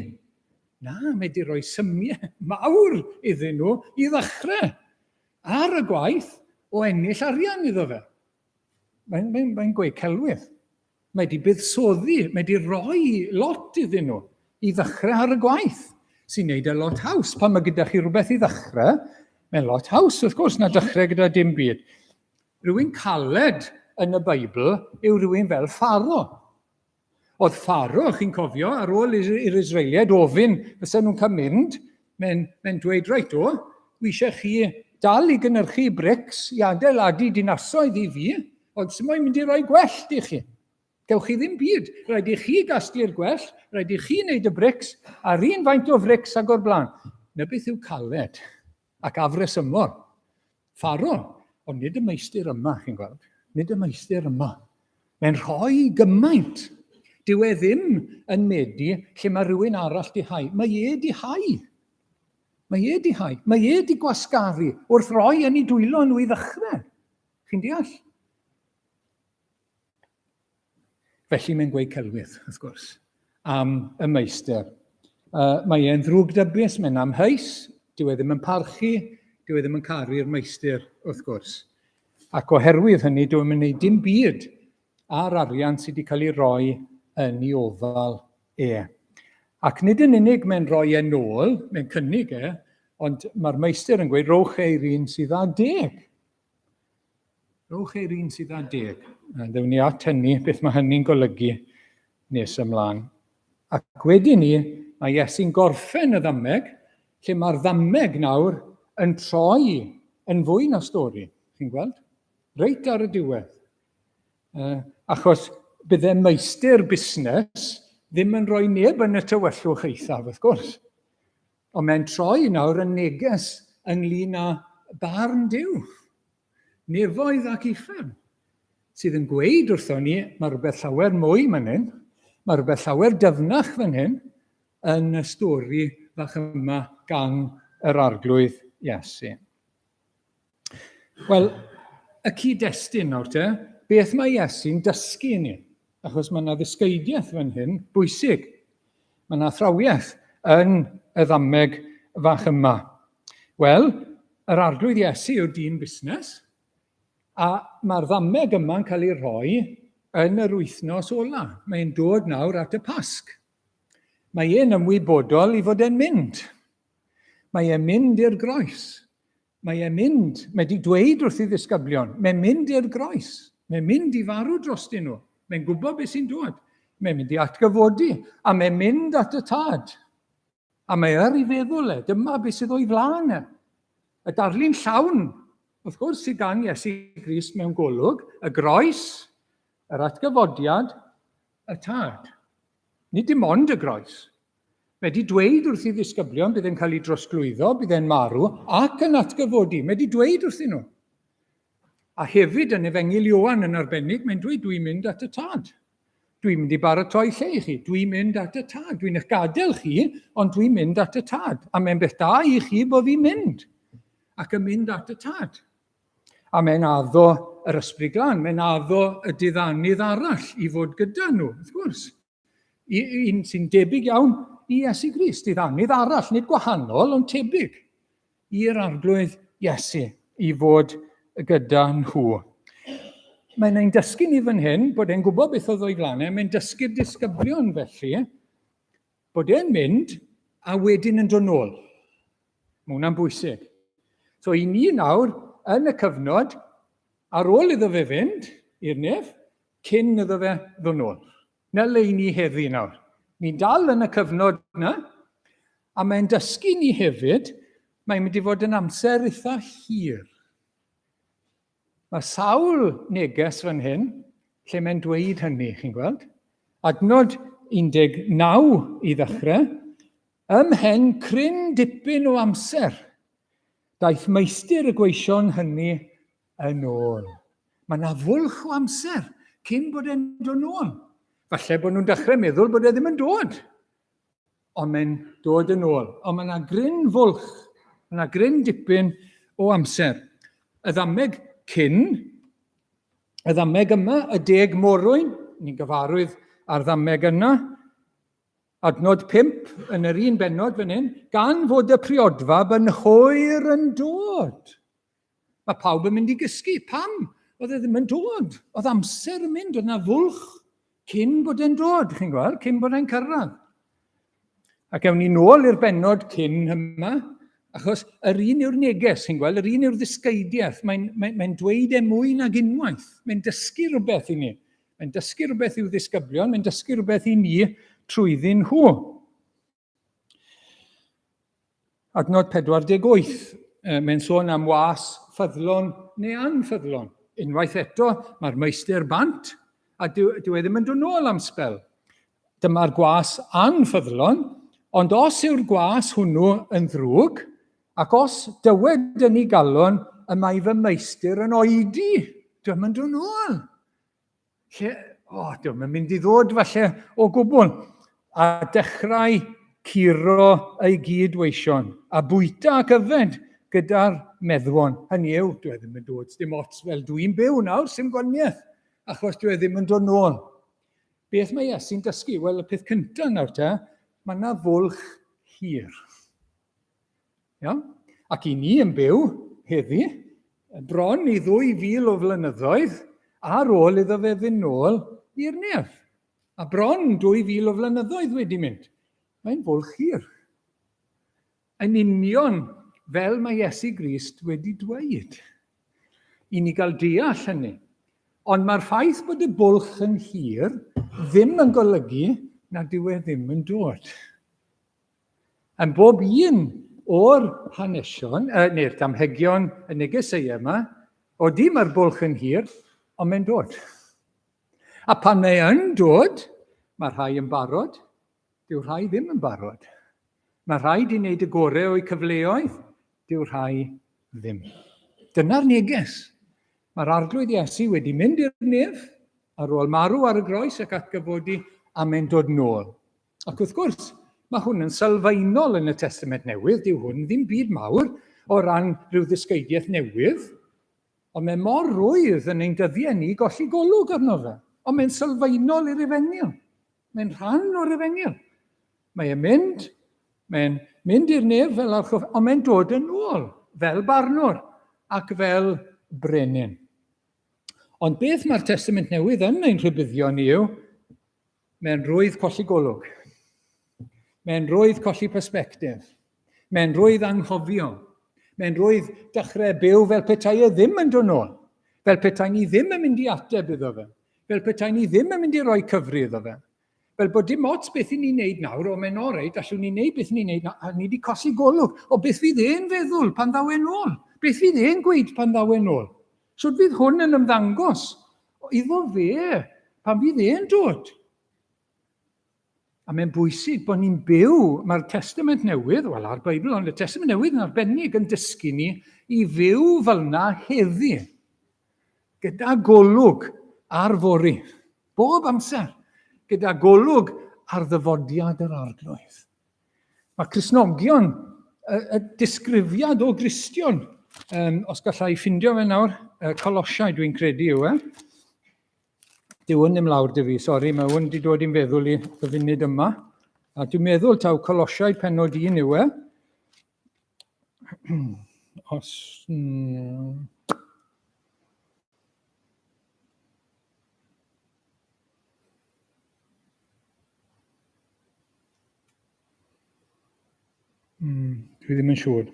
Speaker 1: Na, mae wedi rhoi symiau mawr iddyn nhw i ddechrau ar y gwaith o ennill arian iddo fe. Mae'n gweud celwydd. Mae wedi buddsoddi, mae wedi rhoi lot iddyn nhw i ddechrau ar y gwaith, sy'n gwneud y lot haws. Pan mae gyda chi rhywbeth i ddechrau, mae'n lot haws, wrth gwrs, na dechrau gyda dim byd. Rwy'n caled yn y Beibl yw rhywun fel Pharo. Oedd Pharo, chi'n cofio, ar ôl i'r Israeliaid ofyn, fysa nhw'n cael mynd, mae'n dweud, reit o, wi eisiau chi dal i gynnyrchu brics i adeiladu dinasoedd i fi, ond sy'n moyn mynd i roi gwellt i chi. Gewch chi ddim byd. Rhaid i chi gasglu'r gwell, rhaid i chi wneud y brics, a'r un faint o frics ag o'r blaen. Na beth yw caled ac afresymor. Pharo, ond nid y meistr yma, chi'n gweld. Nid y meistr yma. Mae'n rhoi gymaint. Dyw e ddim yn medu lle mae rhywun arall di hau. Mae e di hau. Mae e di gwasgaru wrth roi yn ei dwylo nhw i ddechrau. Chi'n deall? Felly mae'n gweud celwydd, wrth gwrs, am y meistr. Mae e'n ddrwg dybus, mae'n amheus, dyw e ddim yn parchu, dyw e ddim yn caru'r meistr, wrth gwrs. Ac oherwydd hynny, dyw e'n gwneud dim byd ar arian sydd wedi cael ei roi yn ei ofal e. Ac nid yn unig mae'n rhoi e nôl, mae'n cynnig ond mae'r meistr yn gweud, rowch ei'r un sydd â 10. Rowch ei'r un sydd â 10. A ddewn ni at hynny, beth mae hynny'n golygu nes ymlaen. Ac wedyn ni, mae Iesu'n gorffen y ddameg, lle mae'r ddameg nawr yn troi yn fwy na stori. Chi'n gweld? Reit ar y diwedd. Achos bydde meistr busnes ddim yn rhoi neb yn y tywyllwch eithaf, wrth gwrs. Ond mae'n troi nawr yn neges ynglyn â barn Duw. Nefoedd ac uffern, sydd yn gweud wrtho ni, mae rhywbeth llawer mwy fan hyn, mae rhywbeth llawer dyfnach fan hyn, yn y stori fach yma gan yr arglwydd Iesu. Wel, y cyd-destun nawr te, beth mae Iesu'n dysgu ni? Achos mae yna ddysgeidiaeth fan hyn bwysig. Mae yna athrawiaeth yn y ddameg fach yma. Wel, yr arglwydd Iesu yw'r dyn busnes, a mae'r ddameg yma'n cael ei roi yn yr wythnos ola. Mae'n dod nawr at y Pasg. Mae e'n ymwybodol i fod e'n mynd. Mae e'n mynd i'r groes. Mae wedi dweud wrth i ddisgyblion, mae'n mynd i'r groes. Mae'n mynd i farw drostyn nhw. Mae'n gwybod beth sy'n dod. Mae'n mynd i atgyfodi, a mae'n mynd at y tad. A mae ar ei feddwl dyma beth sydd o'i flaen . Y darlun llawn, wrth gwrs, sydd gan Iesu Grist mewn golwg, y groes, yr atgyfodiad, y tad. Nid dim ond y groes. Mae wedi dweud wrth i ddisgyblion bydd e'n cael ei drosglwyddo, bydd e'n marw, ac yn atgyfodi. Mae wedi dweud wrthyn nhw. A hefyd yn Efengil Ioan yn arbennig, mae'n dweud, dwi'n mynd at y tad. Dwi'n mynd i baratoi lle i chi. Dwi'n mynd at y tad. Dwi'n eich gadael chi, ond dwi'n mynd at y tad. A mae'n beth da i chi bod fi'n mynd. Ac yn mynd at y tad. A mae'n addo yr ysbryd glân. Mae'n addo y diddanydd arall i fod gyda nhw, wrth gwrs. Un sy'n debyg iawn i Iesu Grist. Diddanydd arall, nid gwahanol, ond tebyg i'r arglwydd Iesu i fod gyda nhw. Mae'n ein dysgu ni fan hyn, bod e'n gwybod beth oedd o'i glannau, mae'n dysgu'r disgyblion felly, bod e'n mynd a wedyn yn dod nôl. Mae hwnna'n bwysig. So i ni nawr, yn y cyfnod, ar ôl iddo fe fynd i'r nef, cyn iddo fe ddod nôl. Na le i ni heddi nawr. Ni'n dal yn y cyfnod yna, a mae'n dysgu ni hefyd, mae'n mynd i fod yn amser eitha hir. Mae sawl neges fan hyn, lle mae'n dweud hynny, chi'n gweld? Adnod 19 i ddechrau, ymhen cryn dipyn o amser, daeth meistr y gweision hynny yn ôl. Mae yna fwlch o amser cyn bod e'n dod nôl. Falle bod nhw'n dechrau meddwl bod e ddim yn dod, ond mae'n dod yn ôl. Ond mae yna gryn fwlch, mae yna gryn dipyn o amser. Y ddameg cyn, y ddameg yma, y 10 morwyn, ni'n gyfarwydd ar ddameg yna, adnod 5 yn yr un bennod fan hyn, gan fod y priodfa yn hwyr yn dod. Mae pawb yn mynd i gysgu. Pam? Oedd e ddim yn dod. Oedd amser yn mynd, oedd yna fwlch cyn bod e'n dod, chi'n gweld, cyn bod e'n cyrraedd. Ac ewn ni nôl i'r bennod cyn yma, achos yr un yw'r neges, chi'n gweld, yr un yw'r ddysgeidiaeth. Mae'n dweud e mwy nag unwaith. Mae'n dysgu rhywbeth i ni. Mae'n dysgu rhywbeth i'w ddisgyblion, mae'n dysgu rhywbeth i ni trwyddyn nhw. Adnod 48, mae'n sôn am was ffyddlon neu anffyddlon. Unwaith eto, mae'r meistr bant, a dyw e ddim yn dod nôl am sbel. Dyma'r gwas anffyddlon, ond os yw'r gwas hwnnw yn ddrwg, ac os dywed yn ei galon y mae fy meistr yn oedi, dwi'n mynd dod nôl. Dwi'n mynd i ddod falle o gwbl. A dechrau curo ei gydweision, a bwyta ac yfed gyda'r meddwon. Hynny yw, dwi ddim yn dod dim ots fel dwi'n byw nawr, sy'n gwaniaeth, achos dwi ddim yn dod nôl. Beth mae Iesu'n dysgu? Wel, y peth cyntaf nawr te, mae yna fwlch hir. Ac i ni yn byw heddi, bron i 2000 o flynyddoedd, ar ôl iddo fe fynd nôl i'r nef. A bron 2000 o flynyddoedd wedi mynd. Mae'n fwlch hir. Yn union fel mae Iesu Grist wedi dweud. I ni gael deall hynny. Ond mae'r ffaith bod y bwlch yn hir ddim yn golygu na dyw e ddim yn dod. Yn bob un o'r hanesion, neu'r damhegion y negeseuau yma, odi mae'r bwlch yn hir, ond mae'n dod. A pan mae yn dod, mae rhai yn barod, dyw rhai ddim yn barod. Mae rhai wedi wneud y gorau o'i cyfleoedd, dyw rhai ddim. Dyna'r neges. Mae'r arglwydd Iesu wedi mynd i'r nef, ar ôl marw ar y groes ac atgyfodi, a mae'n dod nôl. Ac wrth gwrs, mae hwn yn sylfaenol yn y Testament Newydd, dyw hwn ddim byd mawr o ran rhyw ddysgeidiaeth newydd, ond mae mor rwydd yn ein dyddiau ni golli golwg arno fe. Ond mae'n sylfaenol i'r Efengil. Mae'n rhan o'r Efengil. Mae'n mynd i'r nef fel archoff, ond mae'n dod yn ôl fel barnwr ac fel brenin. Ond beth mae'r Testament Newydd yn ein rhybuddio ni yw, mae'n rwydd colli golwg. Mae'n rwydd colli persbectif. Mae'n rwydd anghofio. Mae'n rwydd dechrau byw fel petai e ddim yn dod nôl. Fel petai ni ddim yn mynd i ateb iddo fe. Fel petai ni ddim yn mynd i roi cyfri iddo fe. Fel bod dim ots beth i ni'n neud nawr, o mae'n oreit, allwn ni'n neud beth ni'n neud nawr, a ni wedi colli golwg, o beth fydd e'n feddwl pan ddaw e'n ôl? Beth fydd e'n gweud pan ddaw e'n ôl? So fydd hwn yn ymddangos iddo fe pan fydd e'n dod. A mae'n bwysig bod ni'n byw, mae'r Testament Newydd, wel a'r Beibl, ond y Testament Newydd yn arbennig yn dysgu ni i fyw fel yna heddi, gyda golwg ar fori, bob amser, gyda golwg ar ddyfodiad yr arglwydd. Mae Cristnogion, y disgrifiad o Gristion, os gallai ffindio fe nawr, Colosiau dwi'n credu yw e. Dyw hwn ddim lawr dy fi, sori, mae hwn wedi dod i'n feddwl i y funud yma. A dwi'n meddwl taw Colosiau pennod 1 yw e. Os... dwi ddim yn siŵr.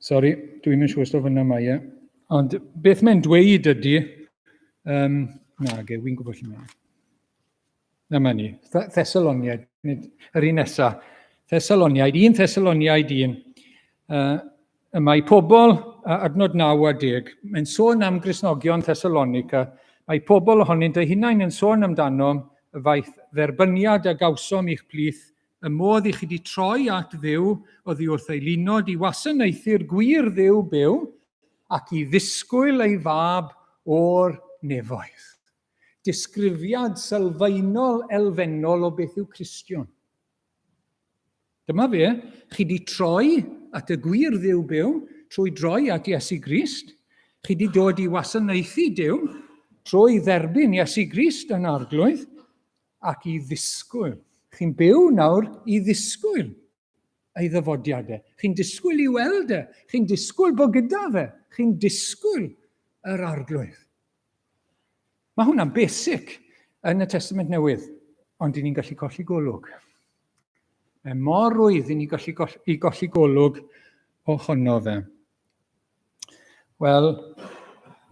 Speaker 1: Sori, dwi ddim yn siŵr os o fyna mae e. Ond beth mae'n dweud ydy... wi'n gwybod lle mae. Dyma ni, Thessaloniaid, yr un nesaf. Thessaloniaid 1. Mae pobl, adnod 9 a 10, mae'n sôn am Gristnogion Thessalonica, mae pobl ohonynt eu hunain yn sôn amdano y faith dderbyniad a gawsom i'ch plith, y modd i chi wedi troi at Dduw oddi wrth ei lunod i wasanaethu'r gwir Dduw byw ac i ddisgwyl ei fab o'r nefoedd. Disgrifiad sylfaenol elfennol o beth yw Cristion. Dyma fe, chi wedi troi at y gwir Dduw byw trwy droi at Iesu Grist. Chi wedi dod i wasanaethu Duw trwy dderbyn Iesu Grist yn arglwydd ac i ddisgwyl. Chi'n byw nawr i ddisgwyl ei ddyfodiadau. Chi'n disgwyl i weld e. Chi'n disgwyl bod gyda fe. Chi'n disgwyl yr arglwydd. Mae hwnna'n basic yn y Testament Newydd, ond i ni'n gallu colli golwg. Mae mor rwydd i ni golli golwg ohono fe. Wel,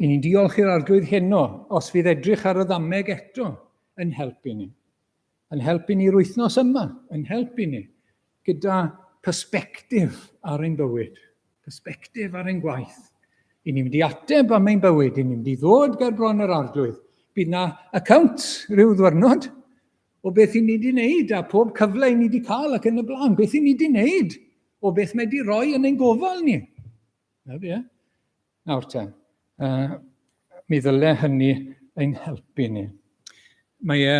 Speaker 1: i ni'n diolch i'r arglwydd heno, os fydd edrych ar y ddameg eto yn helpu ni. Yn helpu ni'r wythnos yma, yn helpu ni gyda persbectif ar ein bywyd, persbectif ar ein gwaith. I ni'n mynd i ateb am ein bywyd, i ni'n mynd i ddod ger bron yr arglwydd. Bydd na account rhyw ddwrnod o beth i ni wedi wneud a pob cyfle i ni wedi cael ac yn y blaen. Beth i ni wedi wneud o beth mae wedi rhoi yn ein gofal ni. Nawr te, mi ddyle hynny ein helpu ni. Mae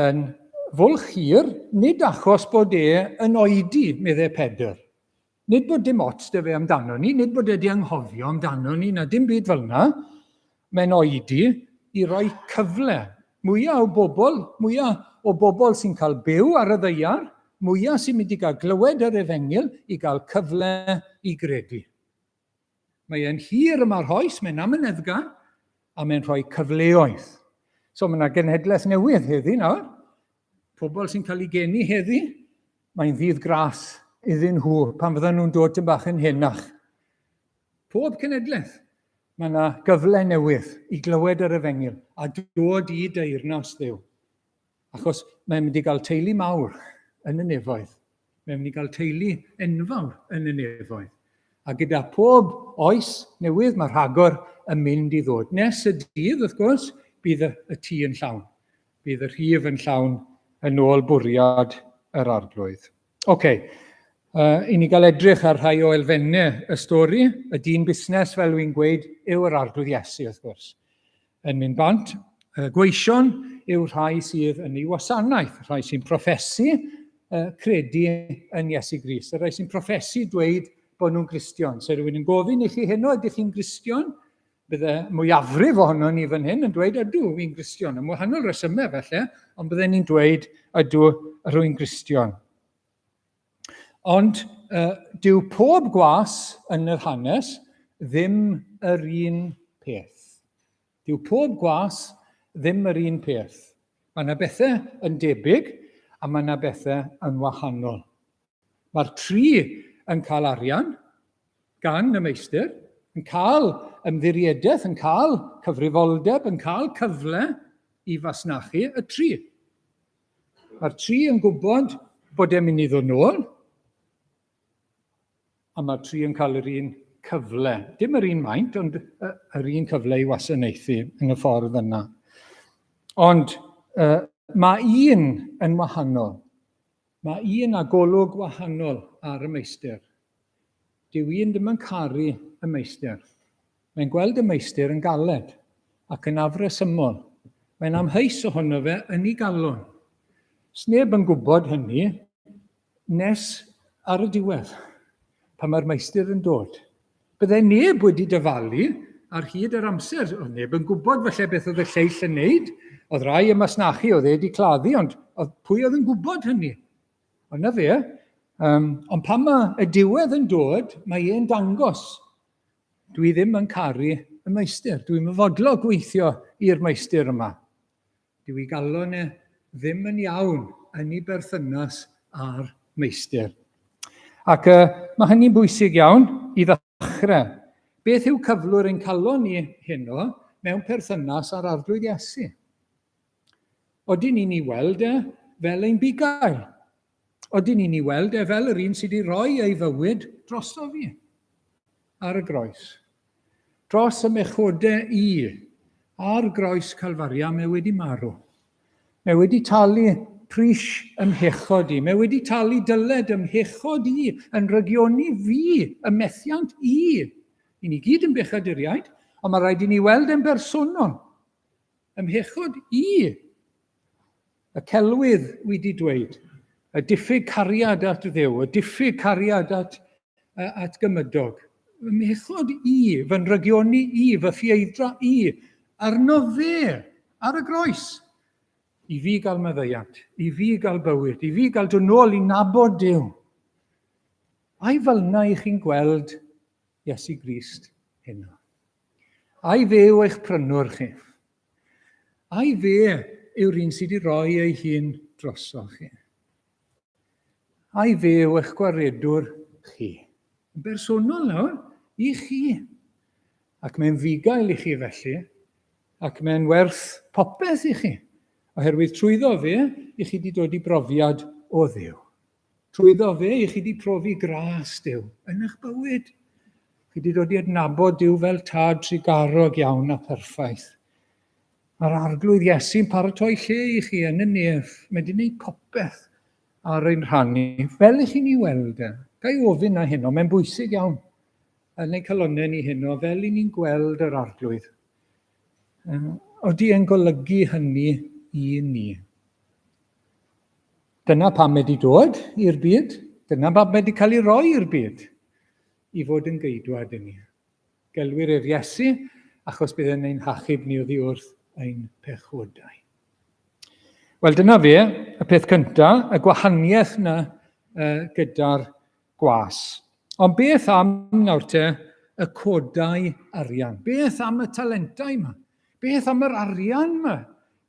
Speaker 1: yn fwlch hir, nid achos bod yn oedi, meddai Pedr. Nid bod dim ots dy fe amdano ni, nid bod wedi anghofio amdano ni, na dim byd fel yna. Mae'n oedi i roi cyfle. Mwyaf o bobl sy'n cael byw ar y ddaear, mwyaf sy'n mynd i gael glywed yr Efengyl i gael cyfle i gredu. Mae'n hir yma'r hoes, mae'n amyneddgar, a mae'n rhoi cyfleoedd. So mae yna genhedlaeth newydd heddi nawr. Pobl sy'n cael ei geni heddi, mae'n ddydd gras iddyn nhw pan fydden nhw'n dod yn bach yn henach. Pob cenhedlaeth, mae yna gyfle newydd i glywed yr Efengyl a dod i deyrnas Dduw. Achos mae'n mynd i gael teulu mawr yn y nefoedd. Mae'n mynd i gael teulu enfawr yn y nefoedd. A gyda pob oes newydd mae rhagor yn mynd i ddod. Nes y dydd, wrth gwrs, bydd y tŷ yn llawn. Bydd y rhif yn llawn yn ôl bwriad yr arglwydd. I ni gael edrych ar rhai o elfennau y stori. Y dyn busnes, fel wy'n gweud, yw yr arglwydd Iesu, wrth gwrs. Yn mynd bant, gweision yw rhai sydd yn ei wasanaeth, rhai sy'n proffesu credu yn Iesu Grist. Rhai sy'n proffesu dweud bod nhw'n Gristion. So rwy'n yn gofyn i chi heno, ydych chi'n Gristion? Bydde mwyafrif ohono ni fan hyn yn dweud, ydw, fi'n Gristion. Yn wahanol resymau felly, ond bydden ni'n dweud, ydw, rwy'n Gristion. Ond dyw pob gwas yn yr hanes ddim yr un peth. Dyw pob gwas ddim yr un peth. Mae yna bethau yn debyg a mae yna bethau yn wahanol. Mae'r tri yn cael arian gan y meistr, yn cael ymddiriedeth, yn cael cyfrifoldeb, yn cael cyfle i fasnachu y tri. Mae'r tri yn gwybod bod e'n mynd i ddod nôl, a mae'r tri yn cael yr un cyfle. Dim yr un maint, ond yr un cyfle i wasanaethu yn y ffordd yna. Ond mae un yn wahanol. Mae un agolwg wahanol ar y meistr. Dyw un ddim yn caru y meistr. Mae'n gweld y meistr yn galed ac yn afresymol. Mae'n amheus ohono fe yn ei galon. Sneb yn gwybod hynny nes ar y diwedd, pan mae'r meistr yn dod. Byddai neb wedi dyfalu ar hyd yr amser. Oedd neb yn gwybod falle beth oedd y lleill yn neud. Oedd rai y masnachu, oedd wedi claddu, ond pwy oedd yn gwybod hynny? Ond na fe, ond pan mae y diwedd yn dod, mae e'n dangos. Dwi ddim yn caru y meistr. Dwi'n fodlog gweithio i'r meistr yma. Dwi galon e ddim yn iawn yn ei berthynas â'r meistr. Ac mae hynny'n bwysig iawn i ddechrau. Beth yw cyflwr ein calon ni heno mewn perthynas â'r arglwydd Iesu? Odyn ni'n ei weld e fel ein bugail. Odyn ni'n ei weld e fel yr un sydd wedi rhoi ei fywyd drosto fi ar y groes. Dros y mechodau ar groes Calfaria, mae wedi marw. Mae wedi talu pris ymhechod i. Mae wedi talu dyled ymhechod i, yn regioni fi, y methiant i. I ni gyd yn bechaduriaid, ond mae rhaid i ni weld yn bersonol. Ymhechod i. Y celwydd wedi dweud, y diffyg cariad at Dduw, y diffyg cariad at gymydog. Ymhechod i, fy nrygioni i, fy ffieidra i, arno fe, ar y groes. I fi gael meddeiant, i fi gael bywyd, i fi gael dod nôl i nabod Duw. Ai fel yna i chi'n gweld Iesu Grist heno? Ai fe yw eich prynwr chi? Ai fe yw'r un sydd wedi rhoi ei hun drosoch chi? Ai fe yw eich gwaredwr chi? Yn bersonol nawr, i chi. Ac mae'n fugail i chi felly, ac mae'n werth popeth i chi. Oherwydd trwyddo fe, i chi wedi dod i brofiad o Dduw. Trwyddo fe, i chi wedi profi gras Duw yn eich bywyd. Chi wedi dod i adnabod Duw fel tad trigarog iawn a perffaith. Mae'r arglwydd Iesu'n paratoi lle i chi yn y nef. Mae wedi gwneud popeth ar ein rhannu, fel i chi'n ei weld e. Gai ofyn na heno, mae'n bwysig iawn yn ein calonau ni heno, fel i ni'n gweld yr arglwydd. Odi e'n golygu hynny i ni. Dyna pam mae wedi dod i'r byd, dyna pam mae wedi cael ei roi i'r byd, i fod yn geidwad i ni. Gelwyr i'r Iesu, achos bydd yn ein hachub ni oddi wrth ein pechodau. Wel, dyna fe, y peth cyntaf, y gwahaniaeth yna gyda'r gwas. Ond beth am nawr te y codau arian? Beth am y talentau yma? Beth am yr arian yma?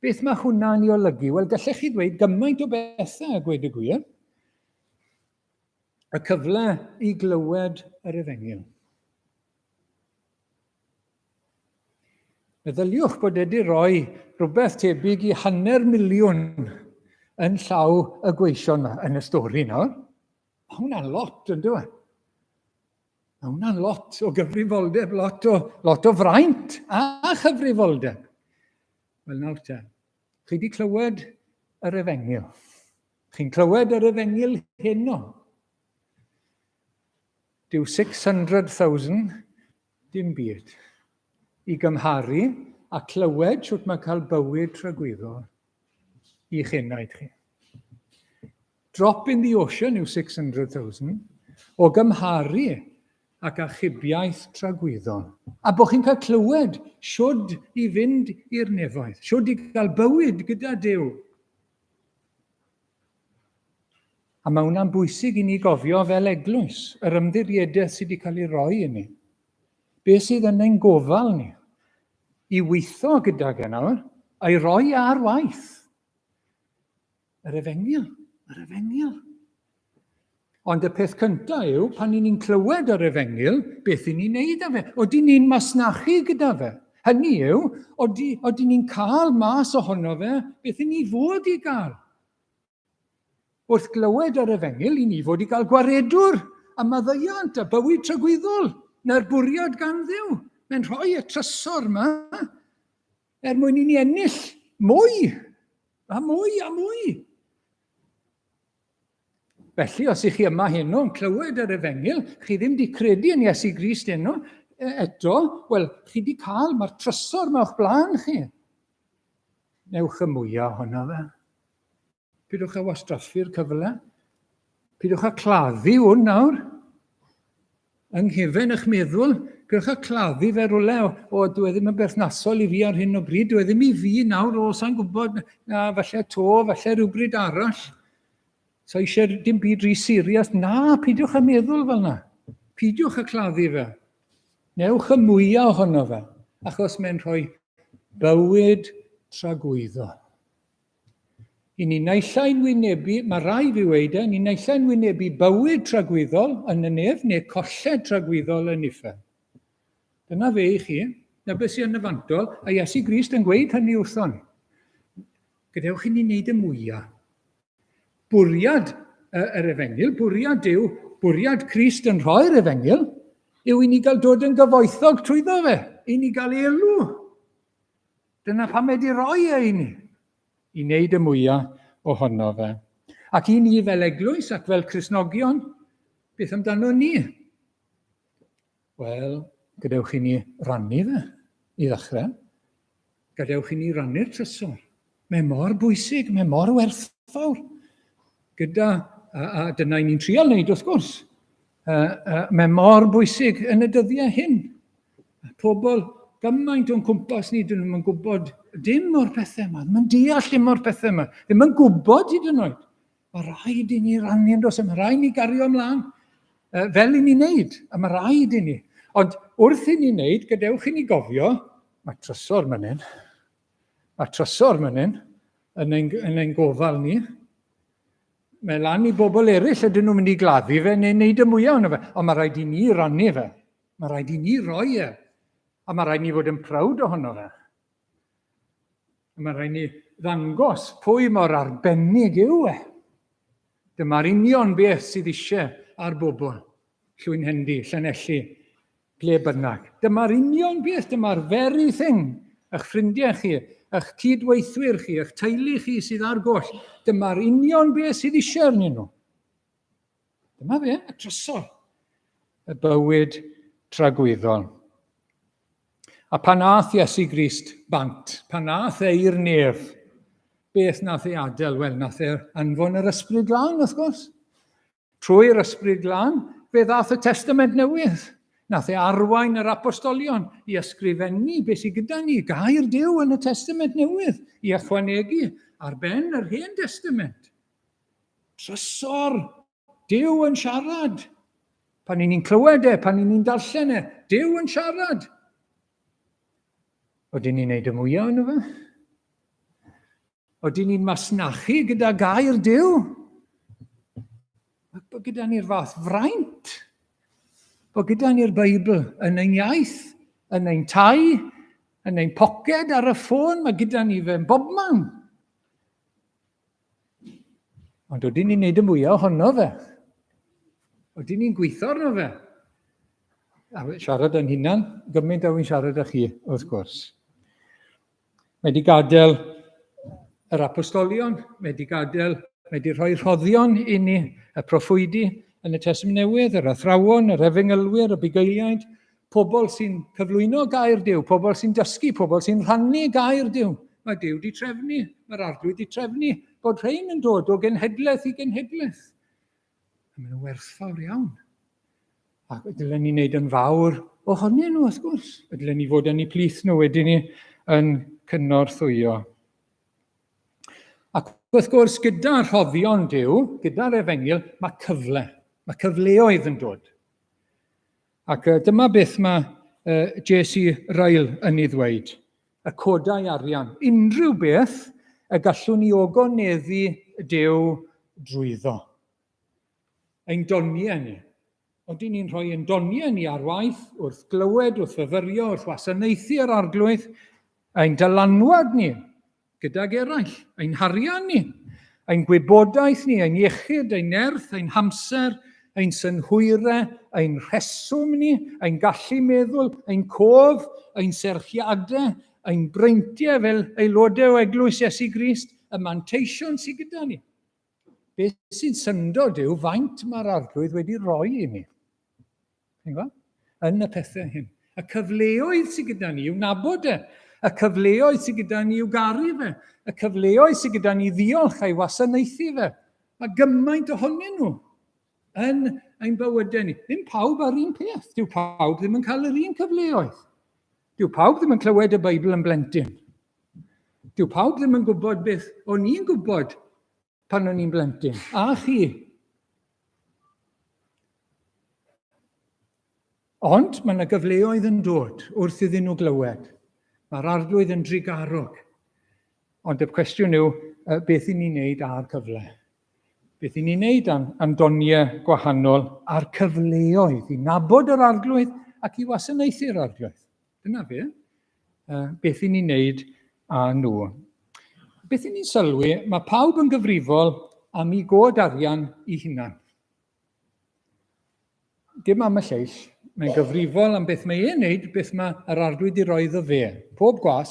Speaker 1: Beth mae hwnna'n ei olygu? Wel, gallech chi ddweud gymaint o bethau a gweud y gwir. Y cyfle i glywed yr Efengyl. Meddyliwch bod wedi rhoi rhywbeth tebyg i 500,000 yn llaw y gweision yn y stori nawr. Mae hwnna'n lot, yn dweud. Mae hwnna'n lot o gyfrifoldeb, lot o fraint a chyfrifoldeb. Wel nawr te, chi wedi clywed yr Efengyl. Chi'n clywed yr Efengyl heno. Dyw 600,000 dim byd i gymharu a clywed sut mae cael bywyd tragweddol i'ch enaid chi. Drop in the ocean yw 600,000 o gymharu ac achubiaeth tragweddol. A bod chi'n cael clywed siwd i fynd i'r nefoedd, siwd i gael bywyd gyda Duw. A mae hwnna'n bwysig i ni gofio fel eglwys, yr ymddiriedau sydd wedi cael ei roi i ni. Beth sydd yn ein gofal ni? I weithio gydag nawr, a'i roi ar waith. Yr Efengyl, yr Efengyl. Ond y peth cyntaf yw, pan ni'n clywed yr Efengyl, beth i ni'n neud â fe? Odi ni'n masnachu gyda fe? Hynny yw, oedden ni'n cael mas ohono fe, beth ni fod i gael. Wrth glywed ar efengyl, i ni fod i gael gwaredwr a maddeuant a bywyd tragwyddol, na'r bwriad gan Dduw. Mae'n rhoi y trysor yma mwyn i ni ennill mwy, a mwy, a mwy. Felly, os ych chi yma heno yn clywed ar efengyl, chi ddim wedi credu yn Iesu Grist heno, eto, wel, chi wedi cael, mae'r trysor yma o'ch blaen chi. Newch y mwyaf hwnna fe. Pidwch a wastraffu'r cyfle. Pidwch a claddu hwn nawr. Yng nghyfen eich meddwl, pidwch a claddu fe rwle, dwi ddim yn berthnasol i fi ar hyn o bryd, dwi ddim i fi nawr, sa'n gwybod, falle falle rhywbryd arall. So eisiau dim byd rhy serious. Na, pidwch a meddwl fel yna. Pidwch a claddu fe. Newch y mwyaf ohono fe, achos mae'n rhoi bywyd tragwyddo. I ni nailla'n wynebu, mae rai fi weid, ni nailla'n wynebu bywyd tragwyddol yn y nef, neu colled tragwyddol yn uffern. Dyna fe i chi, na beth sy'n y fantol, a Iesu Grist yn gweud hynny wrthon. Gadewch i ni wneud y mwyaf. Bwriad yr efengyl, bwriad Duw, bwriad Crist yn rhoi'r efengyl, yw i ni gael dod yn gyfoethog trwyddo fe, i ni gael elw. Dyna pam wedi roi i ni, i wneud y mwyaf ohono fe. Ac i ni fel eglwys ac fel Cristnogion, beth amdano ni? Wel, gadewch i ni rannu fe, i ddechrau. Gadewch i ni rannu'r trysor. Mae mor bwysig, mae mor werthfawr. Gyda, a dyna ni'n trial wneud wrth gwrs, mae mor bwysig yn y dyddiau hyn. Pobl gymaint o'n cwmpas ni, dyn nhw'n gwybod dim o'r pethau yma, ddim yn deall dim o'r pethau yma, ddim yn gwybod hyd yn oed. Mae rhaid i ni rannu yn dos, mae rhaid i ni gario ymlaen. Fel i ni wneud, a mae rhaid i ni. Ond wrth i ni wneud, gadewch i ni gofio, mae trysor man hyn. Mae trysor man hyn yn ein gofal ni. Mae lan i bobl eraill ydyn nhw'n mynd i gladdu fe neu wneud y mwyaf yna fe. Ond mae rhaid i ni rannu fe. Mae rhaid i ni roi e. A mae rhaid i ni fod yn prawd ohono fe. Mae rhaid i ni ddangos pwy mor arbennig yw e. Dyma'r union beth sydd eisiau ar bobl. Llwyn Hendi, Llanelli, ble bynnag. Dyma'r union beth, dyma'r very thing. Eich ffrindiau chi, eich cydweithwyr chi, eich teulu chi sydd ar goll. Dyma'r union beth sydd eisiau arnyn nhw. Dyma fe, y trysor. Y bywyd tragwyddol. A pan ath Iesu Grist bant, pan ath i'r nef, beth nath ei adael? Wel, nath ei anfon yr ysbryd glân, wrth gwrs. Trwy'r ysbryd glân, fe ddath y Testament Newydd. Nath ei arwain yr apostolion i ysgrifennu beth sydd gyda ni, gair Duw yn y Testament Newydd, i ychwanegu ar ben yr Hen Testament. Trysor, Duw yn siarad. Pan ni'n clywed e, pan ni'n darllen e, Duw yn siarad. Oedden ni'n neud y mwyaf yno fe? Oedden ni'n masnachu gyda gair Duw? Bod gyda ni'r fath fraint? Bod gyda ni'r Beibl yn ein iaith, yn ein tai, yn ein poced ar y ffôn, mae gyda ni fe yn bobman. Ond oedden ni'n neud y mwyaf ohono fe. Oedden ni'n gweithio arno fe. A siarad yn hunan, gymaint a wy'n siarad â chi, wrth gwrs. Mae wedi gadael yr apostolion, mae wedi rhoi rhoddion i ni, y proffwydi yn y Testament Newydd, yr athrawon, yr efengylwyr, y bugeiliaid, pobl sy'n cyflwyno gair Duw, pobl sy'n dysgu, pobl sy'n rhannu gair Duw. Mae Duw wedi trefnu, mae'r arglwydd wedi trefnu, bod rhain yn dod o genhedlaeth i genhedlaeth. A mae'n werthfawr iawn. Ac dylen ni wneud yn fawr ohonyn nhw, wrth gwrs. Dylen ni fod yn eu plith nhw wedyn ni yn cynorthwyo. Ac wrth gwrs, gyda'r rhoddion Duw, gyda'r efengyl, mae cyfle. Mae cyfleoedd yn dod. Ac dyma beth mae J.C. Ryle yn ei ddweud. Y codau arian. Unrhyw beth y gallwn ni ogoneddu Duw drwyddo. Ein doniau ni. Oedden ni'n rhoi ein doniau ni ar waith wrth glywed, wrth fyfyrio, wrth wasanaethu ar arglwydd, ein dylanwad ni gydag eraill, ein harian ni, ein gwybodaeth ni, ein iechyd, ein nerth, ein hamser, ein synhwyrau, ein rheswm ni, ein gallu meddwl, ein cof, ein serchiadau, ein breintiau fel aelodau o Eglwys Iesu Grist, y manteision sydd gyda ni. Beth sy'n syndod yw faint mae'r arglwydd wedi rhoi i ni. Yn y pethau hyn. Y cyfleoedd sydd gyda ni yw nabod e. Y cyfleoedd sydd gyda ni yw garu fe. Y cyfleoedd sydd gyda ni ddiolch a'i wasanaethu fe. Mae gymaint ohonyn nhw yn ein bywydau ni. Ddim pawb ar un peth. Dyw pawb ddim yn cael yr un cyfleoedd. Dyw pawb ddim yn clywed y Beibl yn blentyn. Dyw pawb ddim yn gwybod beth o'n i'n gwybod pan o'n i'n blentyn. A chi. Ond mae yna gyfleoedd yn dod wrth iddyn nhw glywed. Mae'r arglwydd yn drigarog. Ond y cwestiwn yw, beth i ni'n neud â'r cyfle? Beth i ni'n neud am doniau gwahanol a'r cyfleoedd i nabod yr arglwydd ac i wasanaethu'r arglwydd? Dyna fe. Beth i ni'n neud â nhw? Beth i ni'n sylwi, mae pawb yn gyfrifol am ei god arian ei hunan. Dim am y lleill. Mae'n gyfrifol am beth mae e'n neud, beth mae'r arglwydd i roi iddo fe. Pob gwas,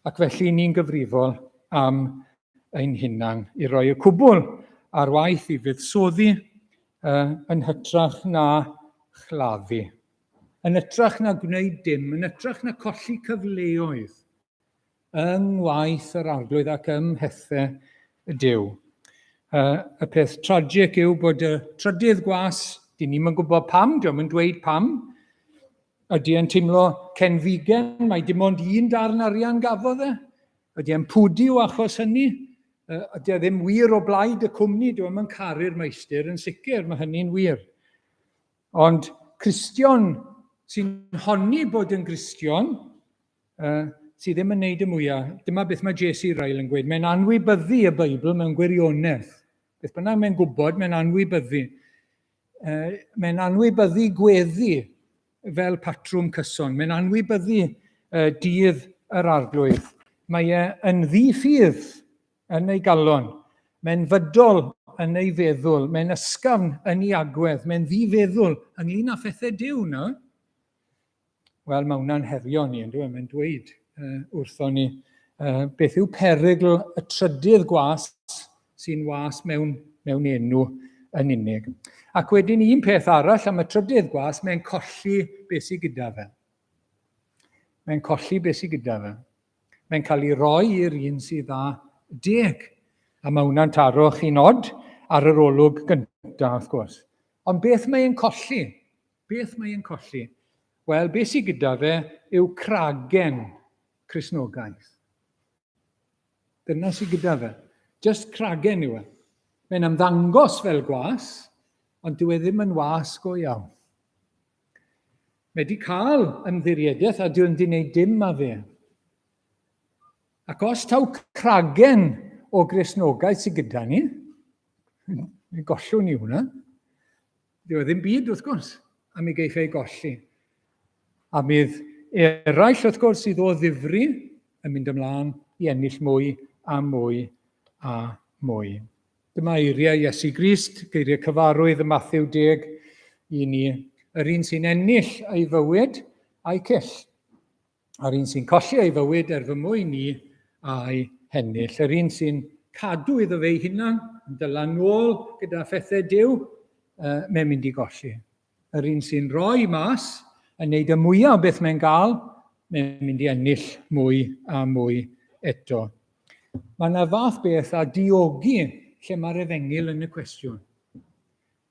Speaker 1: ac felly ni'n gyfrifol am ein hunan i roi y cwbl ar waith i fuddsoddi yn hytrach na chladdu. Yn hytrach na gwneud dim, yn hytrach na colli cyfleoedd yng ngwaith yr arglwydd ac ym mhethau y Duw. Y peth tragic yw bod y trydydd gwas, di ni'n gwybod pam, diolch yn dweud pam. Ydy e'n teimlo cenfigen, mae dim ond un darn arian gafodd e. Ydy e'n pwdi o achos hynny. Ydy e ddim wir o blaid y cwmni, diolch yn caru'r meistr, yn sicr, mae hynny'n wir. Ond Cristion sy'n honni bod yn Gristion, sydd ddim yn neud y mwyaf, dyma beth mae J.C. Ryle yn gweud, mae'n anwybyddu y Beibl mewn gwirionedd. Beth bynnag mae'n gwybod, mae'n anwybyddu. Mae'n anwybyddu gweddi fel patrwm cyson. Mae'n anwybyddu dydd yr arglwydd. Mae yn ddiffydd yn ei galon. Mae'n fydol yn ei feddwl. Mae'n ysgafn yn ei agwedd. Mae'n ddifeddwl ynglyn â phethau Duw na. Wel, mae hwnna'n herio ni, ynddo? Mae'n dweud wrtho ni beth yw perygl y trydydd gwas sy'n was mewn enw yn unig. Ac wedyn un peth arall am y trydydd gwas, mae'n colli beth sydd gyda fe. Mae'n colli beth sydd gyda fe. Mae'n cael ei roi i'r un sydd â 10. A mae hwnna'n taro chi nod ar yr olwg gyntaf, wrth gwrs. Ond beth mae'n colli? Beth mae'n colli? Wel, beth sydd gyda fe yw cragen Cristnogaeth. Dyna sydd gyda fe. Just cragen yw e. Mae'n ymddangos fel gwas, ond dyw e ddim yn was go iawn. Mae wedi cael ymddiriediaeth a dyw e'n gwneud dim â fe. Ac os taw cragen o Gristnogaeth sydd gyda ni, mi gollwn ni hwnna. Dyw e ddim byd, wrth gwrs, a mi geiff ei golli. A mydd eraill, wrth gwrs, sydd o ddifri yn mynd ymlaen i ennill mwy a mwy a mwy. Dyma eiriau Iesu Grist, geiriau cyfarwydd y Mathew 10 i ni, yr un sy'n ennill ei fywyd a'i cyll, a'r un sy'n colli ei fywyd fy mwy ni a'i hennill, yr un sy'n cadw iddo fe'i hunan, yn dylanwol gyda phethau Duw, mae'n mynd i golli. Yr un sy'n rhoi mas, yn neud y mwyaf o beth mae'n gael, mae'n mynd i ennill mwy a mwy eto. Mae yna fath beth a diogi lle mae'r efengil yn y cwestiwn.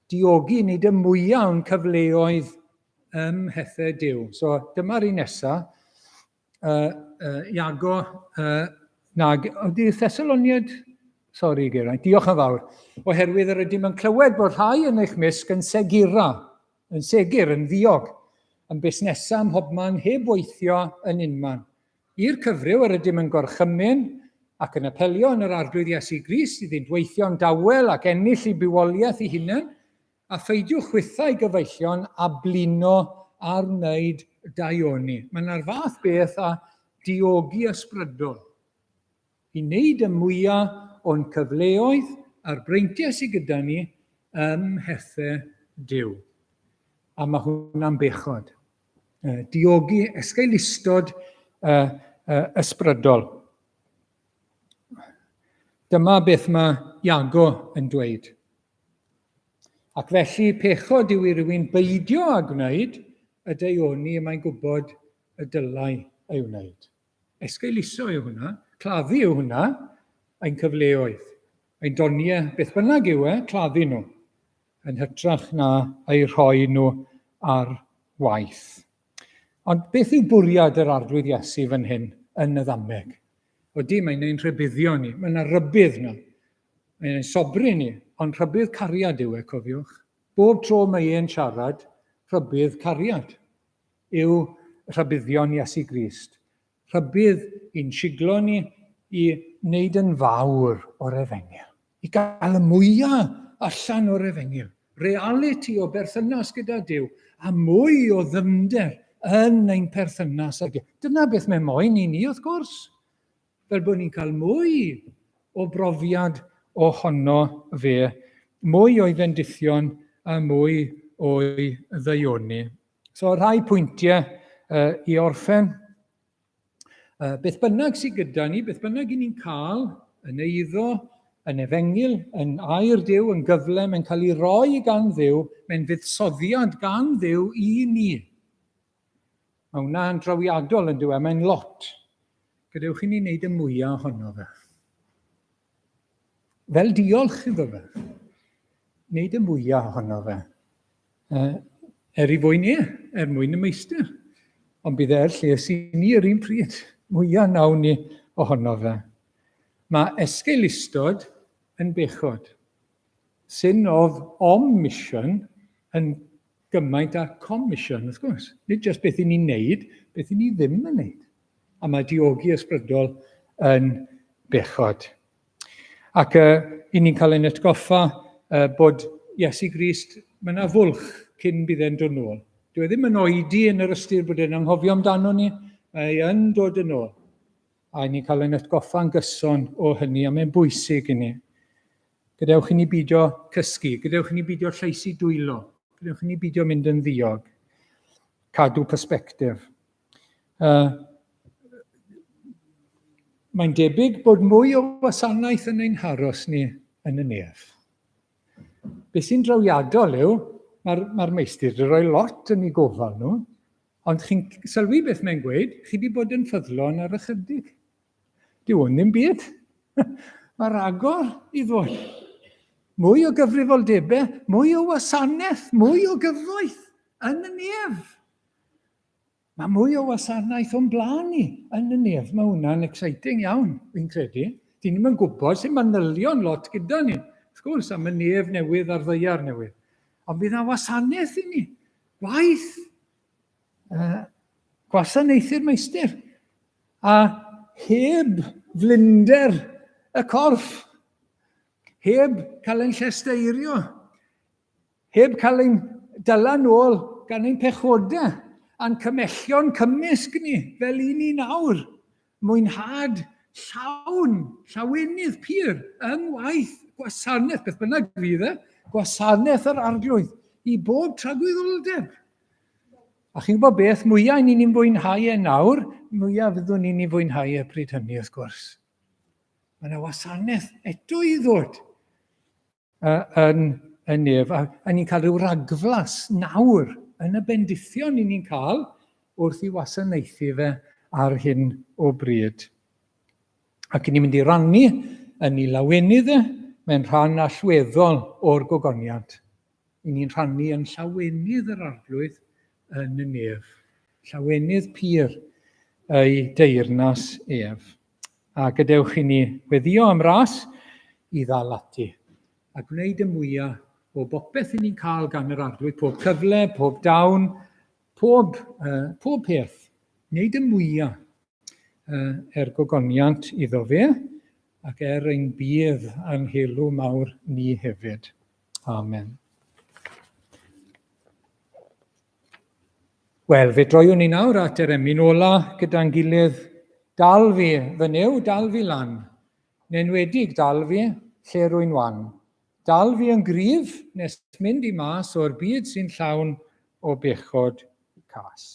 Speaker 1: Diogi wneud y mwyaf o'n cyfleoedd hethau Duw. So dyma'r un nesaf. Iago, ydy Thessaloniad? Sori, Geraint, diolch yn fawr. Oherwydd yr ydym yn clywed bod rhai yn eich misg yn segur, yn ddiog, yn busnesau ym mhobman heb weithio yn unman. I'r cyfryw yr ydym yn gorchymyn ac yn apelio yn yr arglwydd Iesu Grist i ddweithio'n dawel ac ennill i bywoliaeth ei hunain, a pheidiwch chwythau gyfeillion a blino ar wneud daioni. Mae'n fath beth a diogi ysbrydol. I wneud y mwyaf o'n cyfleoedd a'r breintiau sydd gyda ni ymhethau Duw. A mae hwnna'n bechod. Diogi, esgailistod ysbrydol. Dyma beth mae Iago yn dweud. Ac felly pechod yw i rywun beidio a gwneud y daioni y mae'n gwybod y dylai ei wneud. Esgailiso yw hwnna, claddu yw hwnna, ein cyfleoedd. Ein doniau, beth bynnag yw claddu nhw, yn hytrach na ei rhoi nhw ar waith. Ond beth yw bwriad yr arglwydd Iesu fan hyn yn y ddameg? Odi, mae'n ein rhybuddio ni. Mae yna rybydd yna. Mae'n ein sobri ni, ond rhybydd cariad yw cofiwch. Bob tro mae e'n siarad, rhybydd cariad yw rhybuddion Iesu Grist. Rhybydd i'n siglo ni i wneud yn fawr o'r Efengyl. I gael y mwyaf allan o'r Efengyl. Reality o berthynas gyda Duw, a mwy o ddyfnder yn ein perthynas ag. Dyna beth mae moyn i ni, wrth gwrs. Fel bod ni'n cael mwy o brofiad ohono fe, mwy o'i fendithion a mwy o'i ddaioni. So, rhai pwyntiau i orffen. Beth bynnag sydd gyda ni, beth bynnag i ni'n cael yn eiddo, yn Efengyl, yn air Duw, yn gyflem, yn cael ei roi gan Dduw, mae'n fuddsoddiad gan Dduw i ni. Mae hwnna'n drawiadol yn dweud, mae'n lot. Gadewch i ni wneud y mwyaf ohono fe. Fel diolch iddo fe. Wneud y mwyaf ohono fe. I fwy ni, mwyn y meistr. Ond bydd e'r lles i ni yr un pryd. Mwyaf nawn ni ohono fe. Mae esgailistod yn bechod. Sin of omission yn gymaint â commission, wrth gwrs. Nid jyst beth i ni'n neud, beth i ni ddim yn neud. A mae diogi ysbrydol yn bechod. Ac i ni'n cael ein atgoffa bod Iesu Grist, mae yna fwlch cyn bydd e'n dod nôl. Dwi ddim yn oedi yn yr ystyr bod e'n anghofio amdano ni, mae yn dod yn ôl. A ni'n cael ein atgoffa'n gyson o hynny, a mae'n bwysig i ni. Gadewch i ni beidio cysgu, gadewch i ni beidio lleisi dwylo, gadewch i ni beidio mynd yn ddiog. Cadw persbectif. Mae'n debyg bod mwy o wasanaeth yn ein haros ni yn y nef. Beth sy'n drawiadol yw, mae'r meistr wedi rhoi lot yn ei gofal nhw, ond chi'n sylwi beth mae'n gweud, chi wedi bod yn ffyddlon ar ychydig. Dyw hwn ddim byd. Mae'r agor i ddod. Mwy o gyfrifoldebau, mwy o wasanaeth, mwy o gyfoeth yn y nef. Mae mwy o wasanaeth o'n blaen ni yn y nef. Mae hwnna'n exciting iawn, fi'n credu. Dyn ni'n gwybod sy'n manylion lot gyda ni. Wrth gwrs, am y nef newydd a'r ddeiar newydd. Ond bydd yna wasanaeth i ni. Waith. Gwasanaethu'r meistr. A heb flinder y corff. Heb cael ein llesteirio. Heb cael ein dala nôl gan ein pechodau. A'n cymellion cymysg ni, fel i ni nawr, mwynhad llawenydd pyr, yng ngwaith, gwasanaeth, beth bynnag fydd gwasanaeth yr arglwydd, i bob tragwyddoldeb. A chi'n gwybod beth, mwyaf ni'n fwynhau nawr, mwyaf fyddwn ni'n fwynhau pryd hynny, wrth gwrs. Mae yna wasanaeth eto i ddod yn nef, a ni'n cael rhyw ragflas nawr, yn y bendithion ni'n cael wrth i wasanaethu fe ar hyn o bryd. Ac ni'n mynd i rannu yn ei lawenydd mae'n rhan allweddol o'r gogoniant. Ni'n rhannu yn llawenydd yr arglwydd yn y nef. Llawenydd pyr ei deyrnas ef. A gadewch i ni weddio am ras i ddal ati. A gwneud y mwyaf o bopeth ni'n cael gan yr arglwydd, pob cyfle, pob dawn, pob peth. Wneud y mwyaf gogoniant iddo fe, ac ein bydd anghelw mawr ni hefyd. Amen. Wel, fe droiwn ni nawr at yr emyn ola gyda'n gilydd. Dal fi fynyw, dal fi lan. Neu'n enwedig dal fi lle rwy'n wan. Dal fi yn gryf nes mynd i mas o'r byd sy'n llawn o bechod cas.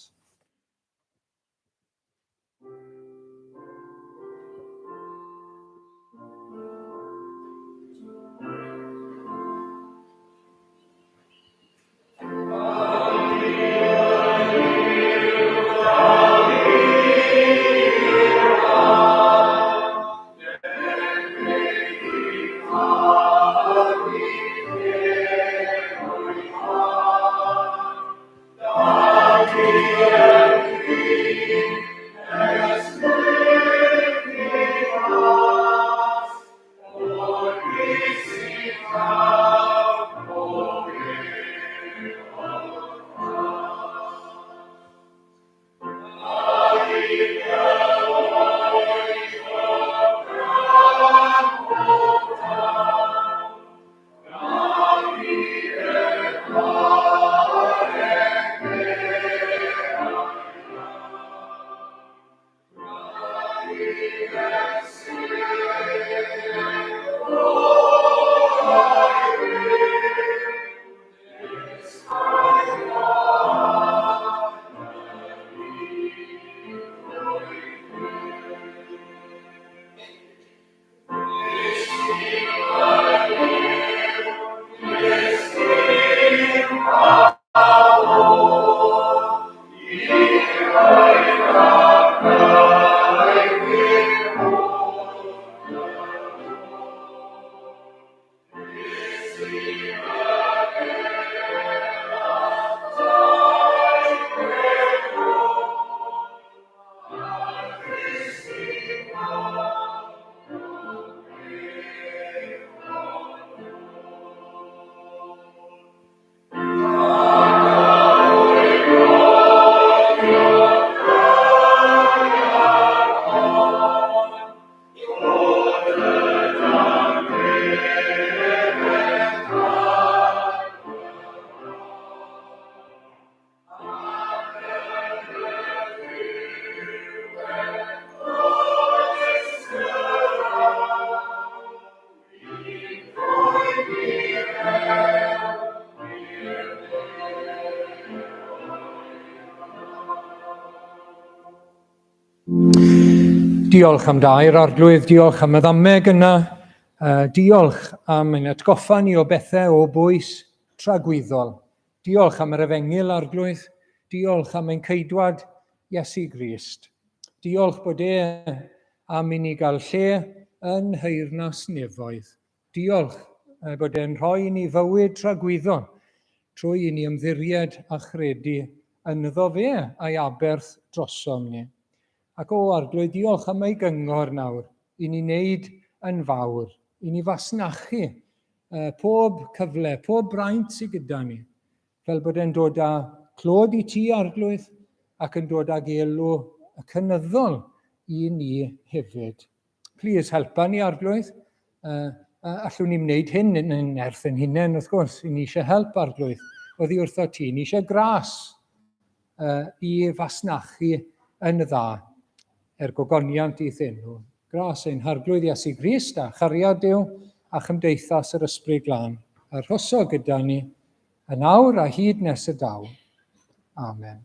Speaker 1: Diolch am dair arglwydd, diolch am y ddameg yna, diolch am ein atgoffa ni o bethau o bwys tragwyddol. Diolch am yr efengil arglwydd, diolch am ein ceidwad Iesu Grist. Diolch bod am i ni gael lle yn heyrnas nefoedd. Diolch bod e'n rhoi i ni fywyd tragwyddol trwy i ni ymddiried a chredu ynddo fe a'i aberth drosom ni. Ac o arglwydd, diolch am ei gyngor nawr i ni wneud yn fawr, i ni fasnachu pob cyfle, pob braint sydd gyda ni, fel bod e'n dod â clod i ti arglwydd ac yn dod ag elw y cynyddol i ni hefyd. Plis helpa ni arglwydd, allwn ni wneud hyn yn nerth yn hunain wrth gwrs, i ni eisiau help arglwydd, oddi wrtho ti, ni eisiau gras i fasnachu yn dda. Gogoniant i enw. Gras ein harglwydd Iesu Grist a chariad Duw a chymdeithas yr Ysbryd Glân. Arhoso gyda ni yn awr a hyd nes y daw. Amen.